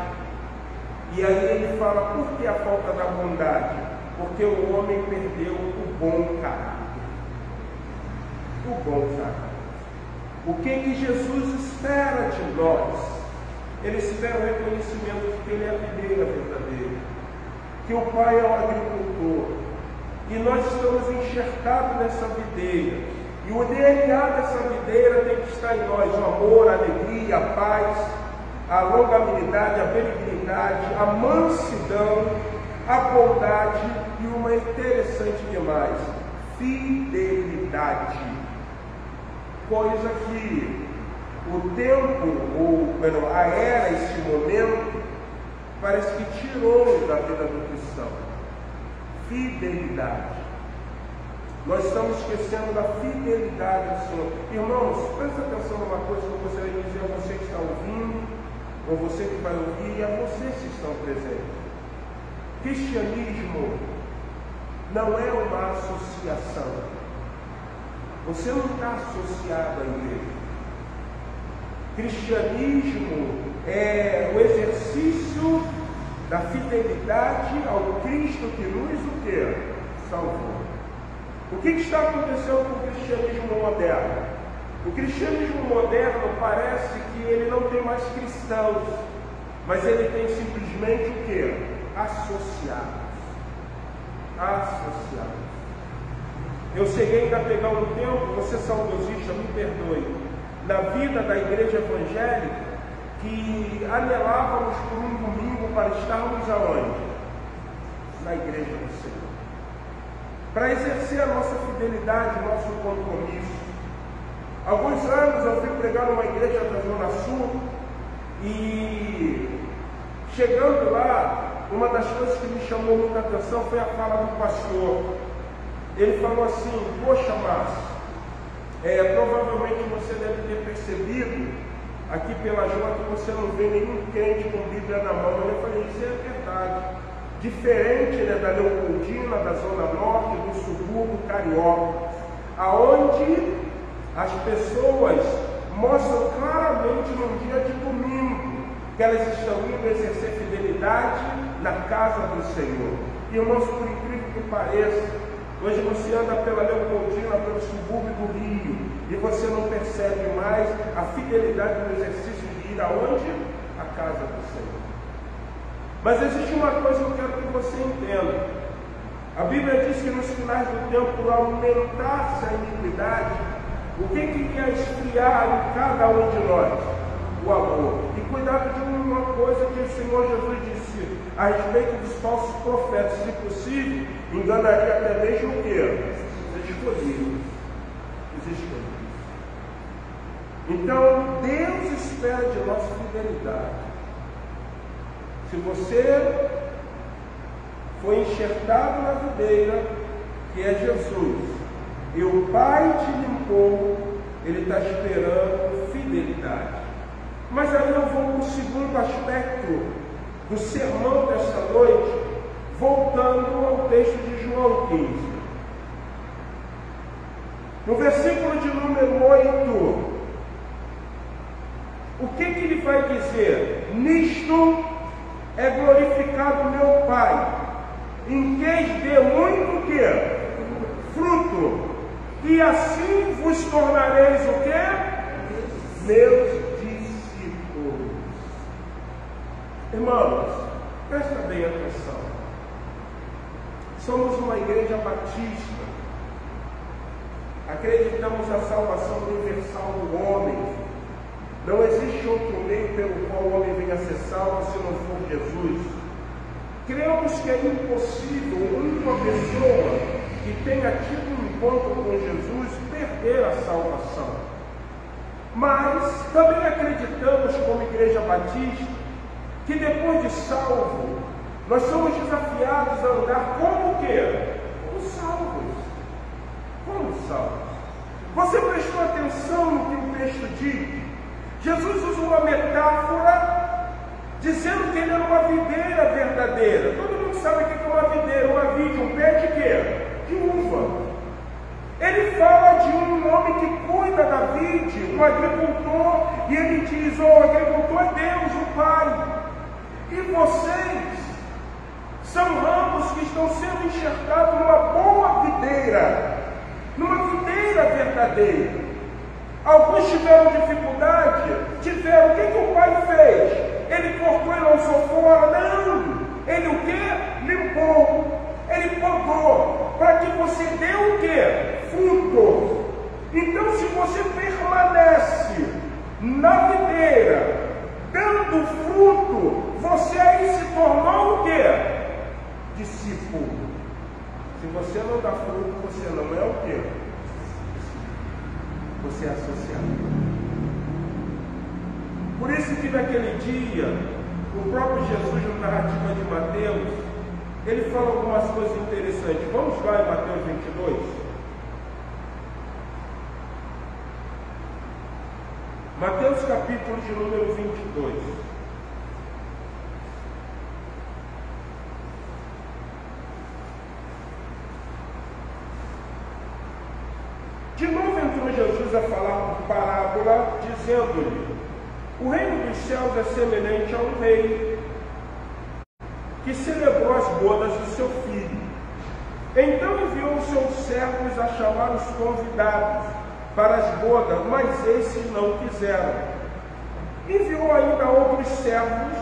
E aí ele fala: por que a falta da bondade? Porque o homem perdeu o bom caráter. O bom caráter. O que Jesus espera de nós? Ele espera o reconhecimento de que Ele é a videira verdadeira, que o Pai é o agricultor, e nós estamos enxertados nessa videira. E o DNA dessa videira tem que estar em nós: o amor, a alegria, a paz, a longanimidade, a benignidade, a mansidão, a bondade e uma interessante demais: fidelidade. Coisa que o tempo, a era, esse momento, parece que tirou da vida do cristão. Fidelidade. Nós estamos esquecendo da fidelidade do Senhor. Irmãos, presta atenção numa coisa que eu gostaria de dizer a você que está ouvindo, ou você que vai ouvir, e a vocês que estão presentes. Cristianismo não é uma associação. Você não está associado à igreja. Cristianismo é o exercício da fidelidade ao Cristo que nos o quê? Salvou. O que está acontecendo com o cristianismo moderno? O cristianismo moderno parece que ele não tem mais cristãos, mas ele tem simplesmente o quê? Associados. Associados. Eu cheguei ainda a pegar um tempo, você saudosista, me perdoe, na vida da igreja evangélica, que anelávamos por um domingo para estarmos aonde? Na igreja do Senhor. Para exercer a nossa fidelidade, o nosso compromisso. Alguns anos eu fui pregar numa igreja da Zona Sul e chegando lá, uma das coisas que me chamou muita atenção foi a fala do pastor. Ele falou assim: poxa, Márcio, provavelmente você deve ter percebido aqui pela Jota que você não vê nenhum crente com Bíblia na mão. Eu falei: isso é verdade. Diferente, né, da Leopoldina, da Zona Norte, do subúrbio carioca, aonde as pessoas mostram claramente no dia de domingo que elas estão indo exercer fidelidade na casa do Senhor. Irmãos, por incrível que pareça, hoje você anda pela Leopoldina, pelo subúrbio do Rio, e você não percebe mais a fidelidade no exercício de ir aonde? A casa do Senhor. Mas existe uma coisa que eu quero que você entenda. A Bíblia diz que nos finais do tempo aumentasse a iniquidade. O que ia esfriar em cada um de nós? O amor. E cuidado de uma coisa que o Senhor Jesus disse a respeito dos falsos profetas. Se possível, enganaria até mesmo o quê? Os escolhidos. Os escolhidos. Então, Deus espera de nós fidelidade. Se você foi enxertado na videira, que é Jesus, e o Pai te limpou, Ele está esperando fidelidade. Mas aí eu vou para o segundo aspecto do sermão desta noite, voltando ao texto de João 15. No versículo de número 8, o que ele vai dizer? Nisto é glorificado meu Pai, em que dê muito que? Fruto, e assim vos tornareis o que? Meus discípulos. Irmãos, presta bem atenção. Somos uma igreja batista. Acreditamos na salvação universal do homem. Não existe outro meio pelo qual o homem venha a ser salvo se não for Jesus. Cremos que é impossível uma pessoa que tenha tido um encontro com Jesus perder a salvação. Mas também acreditamos, como Igreja Batista, que depois de salvo, nós somos desafiados a andar como o quê? Como salvos. Como salvos. Você prestou atenção no que o texto diz? Jesus usa uma metáfora dizendo que ele era uma videira verdadeira. Todo mundo sabe o que é uma videira, uma vide, um pé de quê? De uva. Ele fala de um homem que cuida da vide, um agricultor, e ele diz: o agricultor é Deus, o Pai. E vocês são ramos que estão sendo enxertados numa boa videira, numa videira verdadeira. Alguns tiveram dificuldade, o que o Pai fez? Ele cortou e lançou fora? Não! Ele o que? Limpou. Ele podou, para que você dê o que? Fruto. Então, se você permanece na videira, dando fruto, você aí se tornou o que? Discípulo. Se você não dá fruto, você não é o que? Você é associado. Por isso que naquele dia, o próprio Jesus, na narrativa de Mateus, ele fala algumas coisas interessantes. Vamos lá em Mateus 22. Mateus capítulo de número 22. De novo entrou Jesus a falar por parábola, dizendo-lhe: o reino dos céus é semelhante a um rei que celebrou as bodas do seu filho. Então enviou os seus servos a chamar os convidados para as bodas, mas esses não quiseram. Enviou ainda outros servos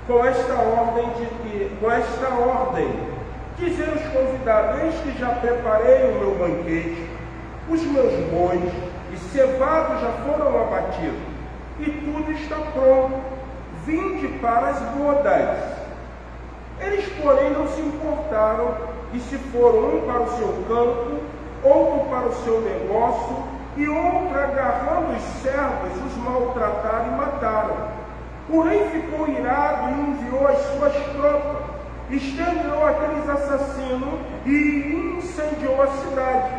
com esta ordem: dizer aos convidados: eis que já preparei o meu banquete, os meus bois e cevados já foram abatidos, e tudo está pronto, vinde para as bodas. Eles, porém, não se importaram, e se foram um para o seu campo, outro para o seu negócio, e outro, agarrando os servos, os maltrataram e mataram. O rei ficou irado e enviou as suas tropas, exterminou aqueles assassinos e incendiou a cidade.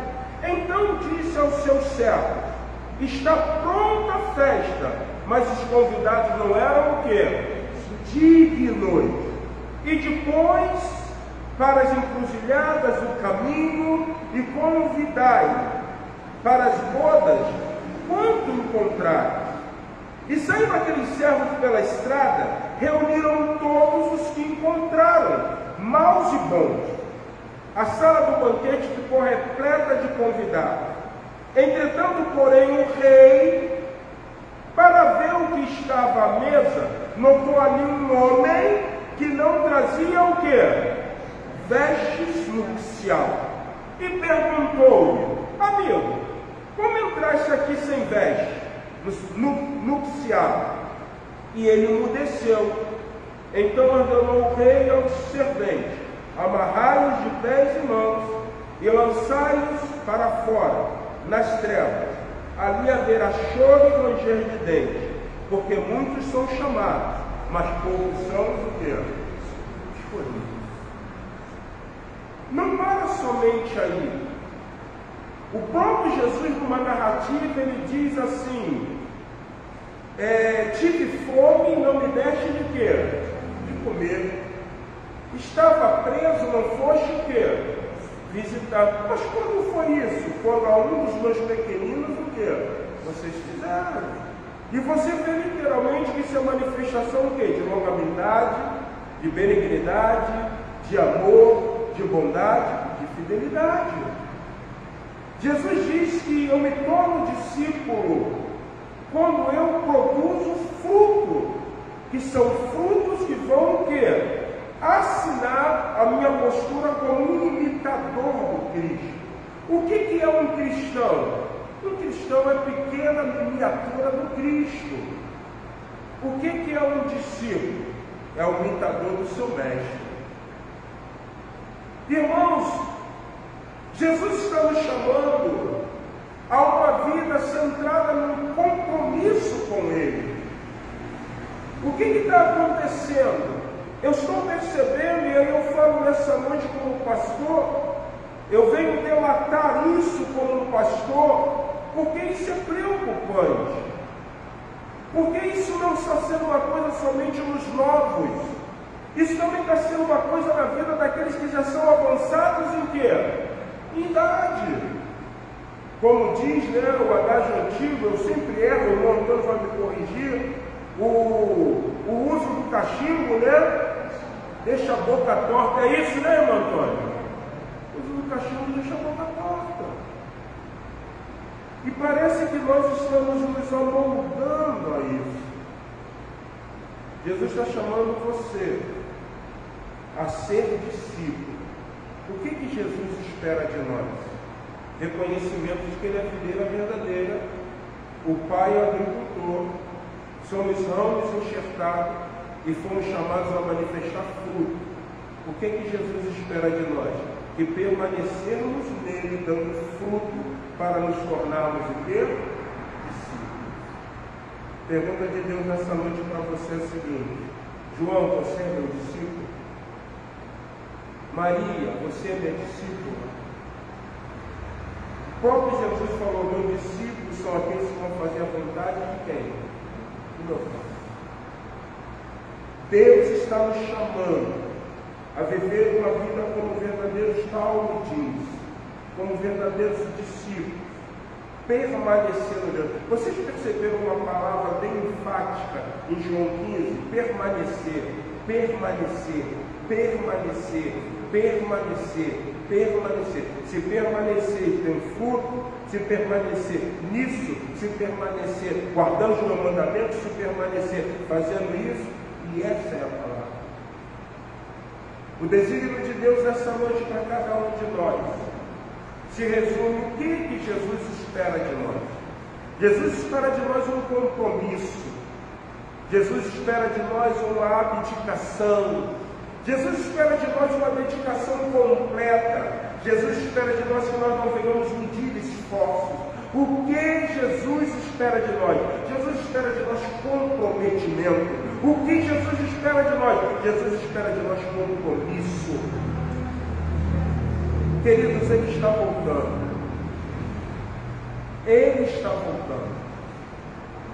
Então disse aos seus servos: está pronta a festa, mas os convidados não eram o quê? Dignos. E depois, para as encruzilhadas do caminho, e convidai para as bodas enquanto encontraram. E saindo aqueles servos pela estrada, reuniram todos os que encontraram, maus e bons. A sala do banquete ficou repleta de convidados. Entretanto, porém, o rei, para ver o que estava à mesa, notou ali um homem que não trazia o quê? Vestes nupcial. E perguntou-lhe: amigo, como entraste aqui sem vestes nupcial? E ele emudeceu. Então ordenou o rei aos serventes: amarrai-os de pés e mãos e lançai-os para fora, nas trevas. Ali haverá choro e ranger de dentes, porque muitos são chamados, mas poucos são o quê? Escolhidos. Não para somente aí. O próprio Jesus, numa narrativa, ele diz assim: tive fome e não me deste de quê? De comer. Estava preso, não foste o quê? Visitar. Mas quando foi isso? Quando a um dos meus pequeninos, o quê? Vocês fizeram. E você vê literalmente que isso é manifestação o quê? De longanimidade, de benignidade, de amor, de bondade, de fidelidade. Jesus diz que eu me torno discípulo quando eu produzo fruto, que são frutos que vão o quê? Assinar a minha postura como um imitador do Cristo. O que é um cristão? Um cristão é a pequena miniatura do Cristo. O que é um discípulo? É o imitador do seu mestre. Irmãos, Jesus está nos chamando a uma vida centrada num compromisso com Ele. O que está acontecendo? Eu estou percebendo, e aí eu falo nessa noite como pastor, eu venho delatar isso como pastor, porque isso é preocupante. Porque isso não está sendo uma coisa somente nos novos, isso também está sendo uma coisa na vida daqueles que já são avançados em quê? Em idade. Como diz, né, o adágio antigo, eu sempre erro, o irmão Antônio vai me corrigir, o uso do cachimbo, né? Deixa a boca torta. É isso, né, irmão Antônio? O uso do cachimbo deixa a boca torta. E parece que nós estamos nos amoldando a isso. Jesus está chamando você a ser discípulo. O que Jesus espera de nós? Reconhecimento de que Ele é a videira verdadeira, o Pai é o agricultor, somos ramos enxertados e fomos chamados a manifestar fruto. O que Jesus espera de nós? Que permanecermos nele, dando fruto, para nos tornarmos o quê? Discípulos. Pergunta de Deus nessa noite para você é a seguinte: João, você é meu discípulo? Maria, você é minha discípula? O próprio Jesus falou: meus discípulos são aqueles que vão fazer a vontade de quem? Do meu Pai. Deus está nos chamando a viver uma vida como verdadeiros talmidim, como verdadeiros discípulos, permanecendo Deus. Vocês perceberam uma palavra bem enfática em João 15? Permanecer, permanecer, permanecer, permanecer, permanecer. Se permanecer tem fruto, se permanecer nisso, se permanecer guardando os meus mandamentos, se permanecer fazendo isso, e essa é a palavra. O desígnio de Deus nessa noite para cada um de nós se resume o que Jesus espera de nós. Jesus espera de nós um compromisso. Jesus espera de nós uma abdicação. Jesus espera de nós uma dedicação completa. Jesus espera de nós que nós não venhamos medir esforços. O que Jesus espera de nós? Jesus espera de nós comprometimento. O que Jesus espera de nós? Jesus espera de nós compromisso. Queridos, Ele está voltando. Ele está voltando.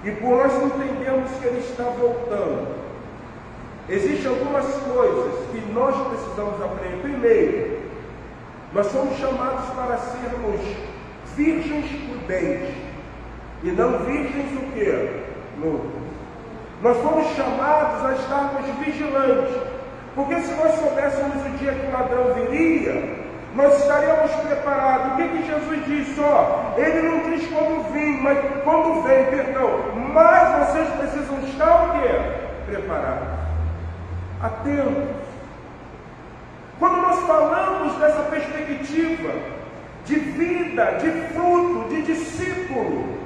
E por nós entendermos que Ele está voltando, existem algumas coisas que nós precisamos aprender. Primeiro, nós somos chamados para sermos virgens prudentes. e não virgens o quê? Novas. Nós fomos chamados a estarmos vigilantes, porque se nós soubéssemos o dia que o ladrão viria, nós estaríamos preparados. O que Jesus disse? Ele não diz quando vem, mas quando vem, perdão. Mas vocês precisam estar o quê? Preparados, atentos. Quando nós falamos dessa perspectiva de vida, de fruto, de discípulo,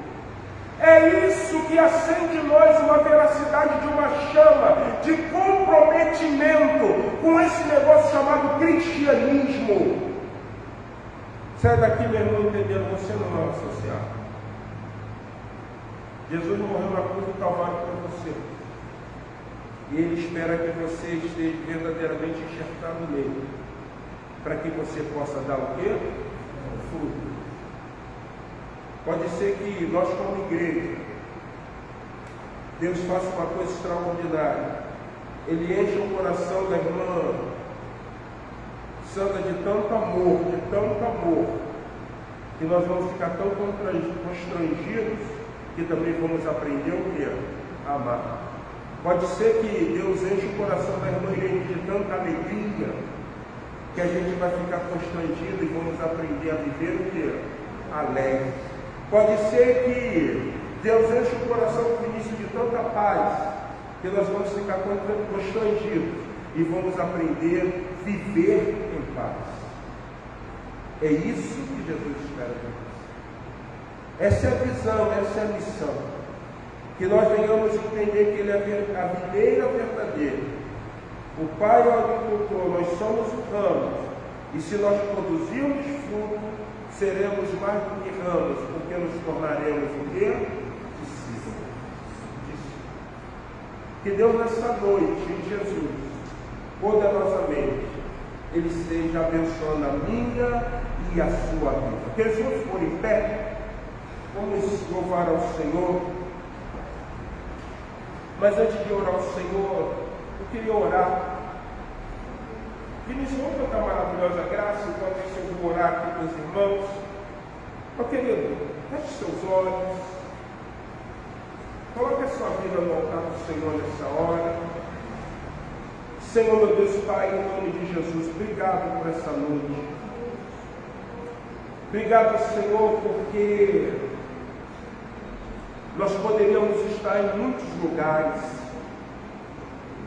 é isso que acende em nós uma veracidade de uma chama, de comprometimento com esse negócio chamado cristianismo. Sai daqui, meu irmão, entendendo, você não é um associado. Jesus morreu na cruz do Calvário por você. E Ele espera que você esteja verdadeiramente enxertado nele, para que você possa dar o quê? O fruto. Pode ser que nós, como igreja, Deus faça uma coisa extraordinária. Ele enche o coração da irmã Sandra de tanto amor, que nós vamos ficar tão constrangidos que também vamos aprender o que? A amar. Pode ser que Deus enche o coração da irmã Irene de tanta alegria que a gente vai ficar constrangido e vamos aprender a viver o que? Alegre. Pode ser que Deus enche o coração do Vinícius de tanta paz que nós vamos ficar constrangidos e vamos aprender a viver em paz. É isso que Jesus espera de nós. Essa é a visão, essa é a missão. Que nós venhamos entender que Ele é a videira verdadeira. O Pai é o agricultor, nós somos o ramo. E se nós produzirmos fruto, seremos mais do que ramos, porque nos tornaremos o quê? Discípulos. Que Deus nessa noite, em Jesus, poderosamente, Ele esteja abençoando a minha e a sua vida. Que Jesus for em pé, vamos louvar ao Senhor. Mas antes de orar ao Senhor, eu queria orar. Vinícius, vamos cantar Maravilhosa Graça, enquanto isso eu vou orar aqui com os irmãos. Meu querido, feche seus olhos. Coloque a sua vida no altar do Senhor nessa hora. Senhor, meu Deus Pai, em nome de Jesus, obrigado por essa noite. Obrigado, Senhor, porque nós poderíamos estar em muitos lugares,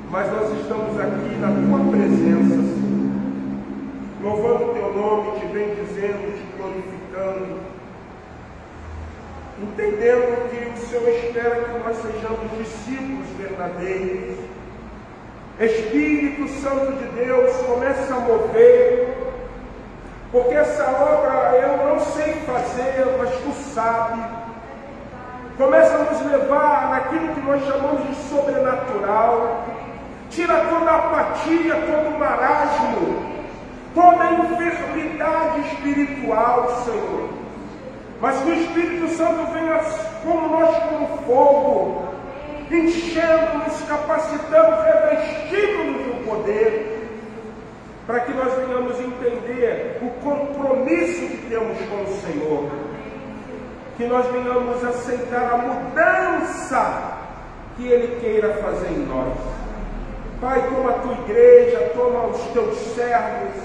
mas nós estamos aqui na Tua presença, Senhor, louvando o Teu nome, Te bendizendo, Te glorificando, entendendo que o Senhor espera que nós sejamos discípulos verdadeiros. Espírito Santo de Deus, comece a mover, porque essa obra eu não sei fazer, mas Tu sabes. Começa a nos levar naquilo que nós chamamos de sobrenatural. Tira toda a apatia, todo o marasmo, toda a enfermidade espiritual, Senhor. Mas que o Espírito Santo venha como nós, como fogo, enchendo-nos, capacitando, revestindo-nos do poder, para que nós venhamos entender o compromisso que temos com o Senhor, que nós venhamos aceitar a mudança que Ele queira fazer em nós. Pai, toma a Tua igreja, toma os Teus servos.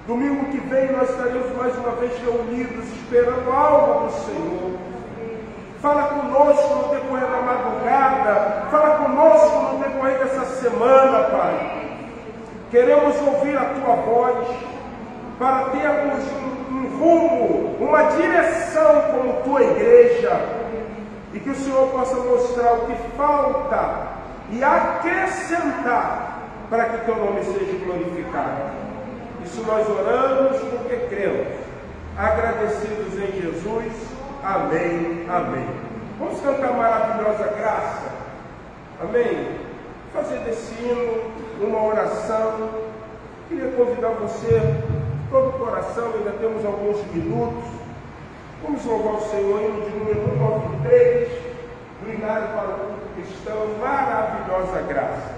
Domingo que vem nós estaremos mais uma vez reunidos, esperando algo do Senhor. Fala conosco no decorrer da madrugada, fala conosco no decorrer dessa semana, Pai. Queremos ouvir a Tua voz, para termos um rumo, uma direção como Tua igreja, e que o Senhor possa mostrar o que falta e acrescentar para que Teu nome seja glorificado. Isso nós oramos porque cremos, agradecidos em Jesus. Amém, amém. Vamos cantar Maravilhosa Graça. Amém. Fazer desse hino uma oração. Queria convidar você, todo o coração, ainda temos alguns minutos. Vamos louvar o Senhor, hino de número 93, do Inário para o Culto Cristão, Maravilhosa Graça.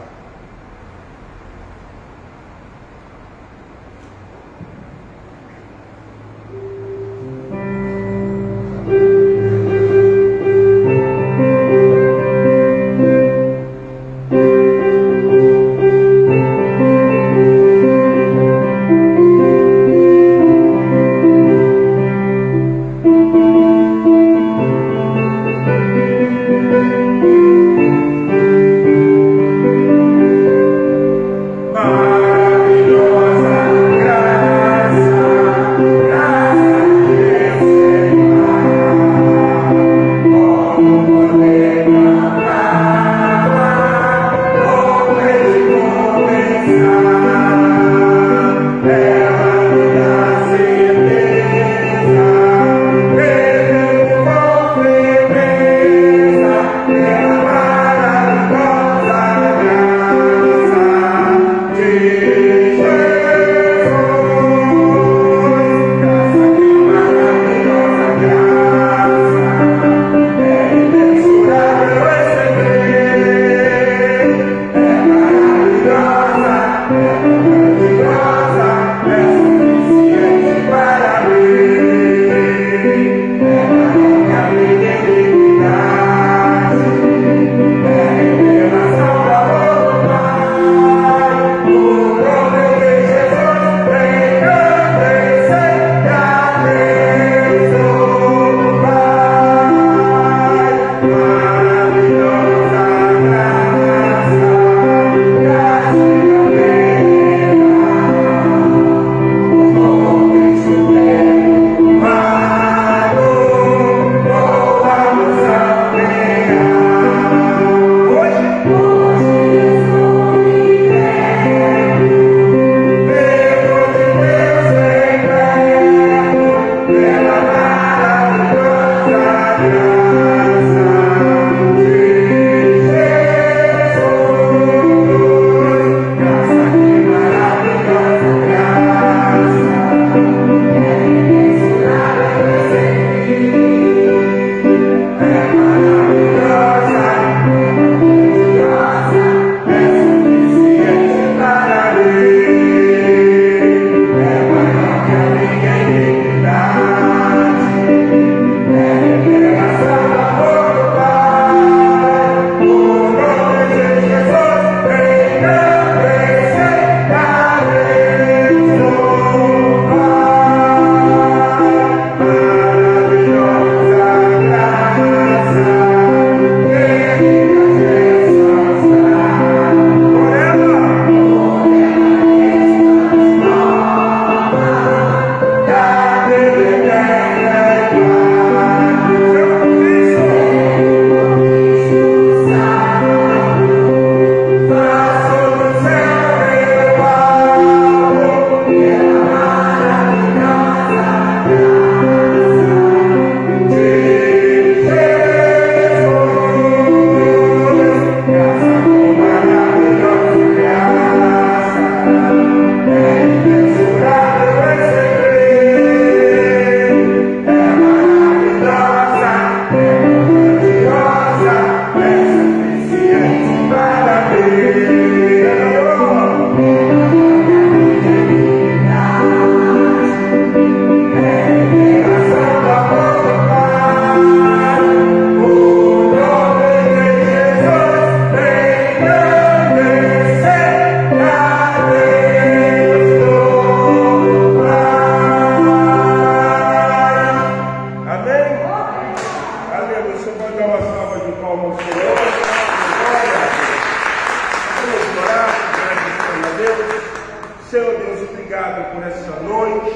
obrigado por essa noite,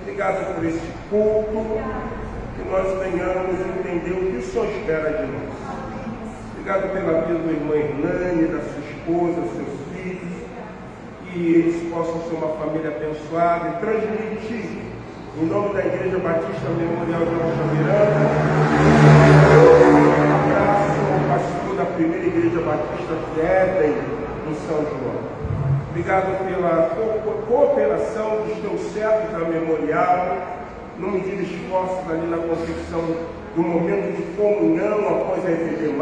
obrigado por esse culto, que nós venhamos entender o que o Senhor espera de nós. Obrigado pela vida do irmão Hernani, da sua esposa, dos seus filhos, que eles possam ser uma família abençoada e transmitir, em nome da Igreja Batista Memorial de Rocha Miranda, um abraço ao pastor da primeira Igreja Batista de Éden, em São João. Obrigado pela cooperação dos teus servos da Memorial, não medir esforços ali na confecção do momento de comunhão após a EPD+.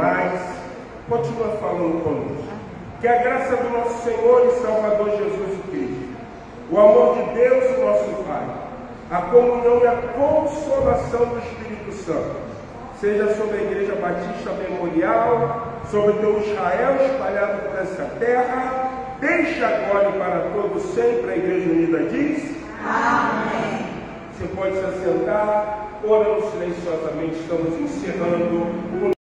Continua falando conosco. Que a graça do nosso Senhor e Salvador Jesus Cristo, o amor de Deus, nosso Pai, a comunhão e a consolação do Espírito Santo, seja sobre a Igreja Batista Memorial, sobre o teu Israel espalhado por essa terra, desde agora e para todos sempre. A Igreja Unida diz: amém. Você pode se assentar, orando silenciosamente, estamos encerrando.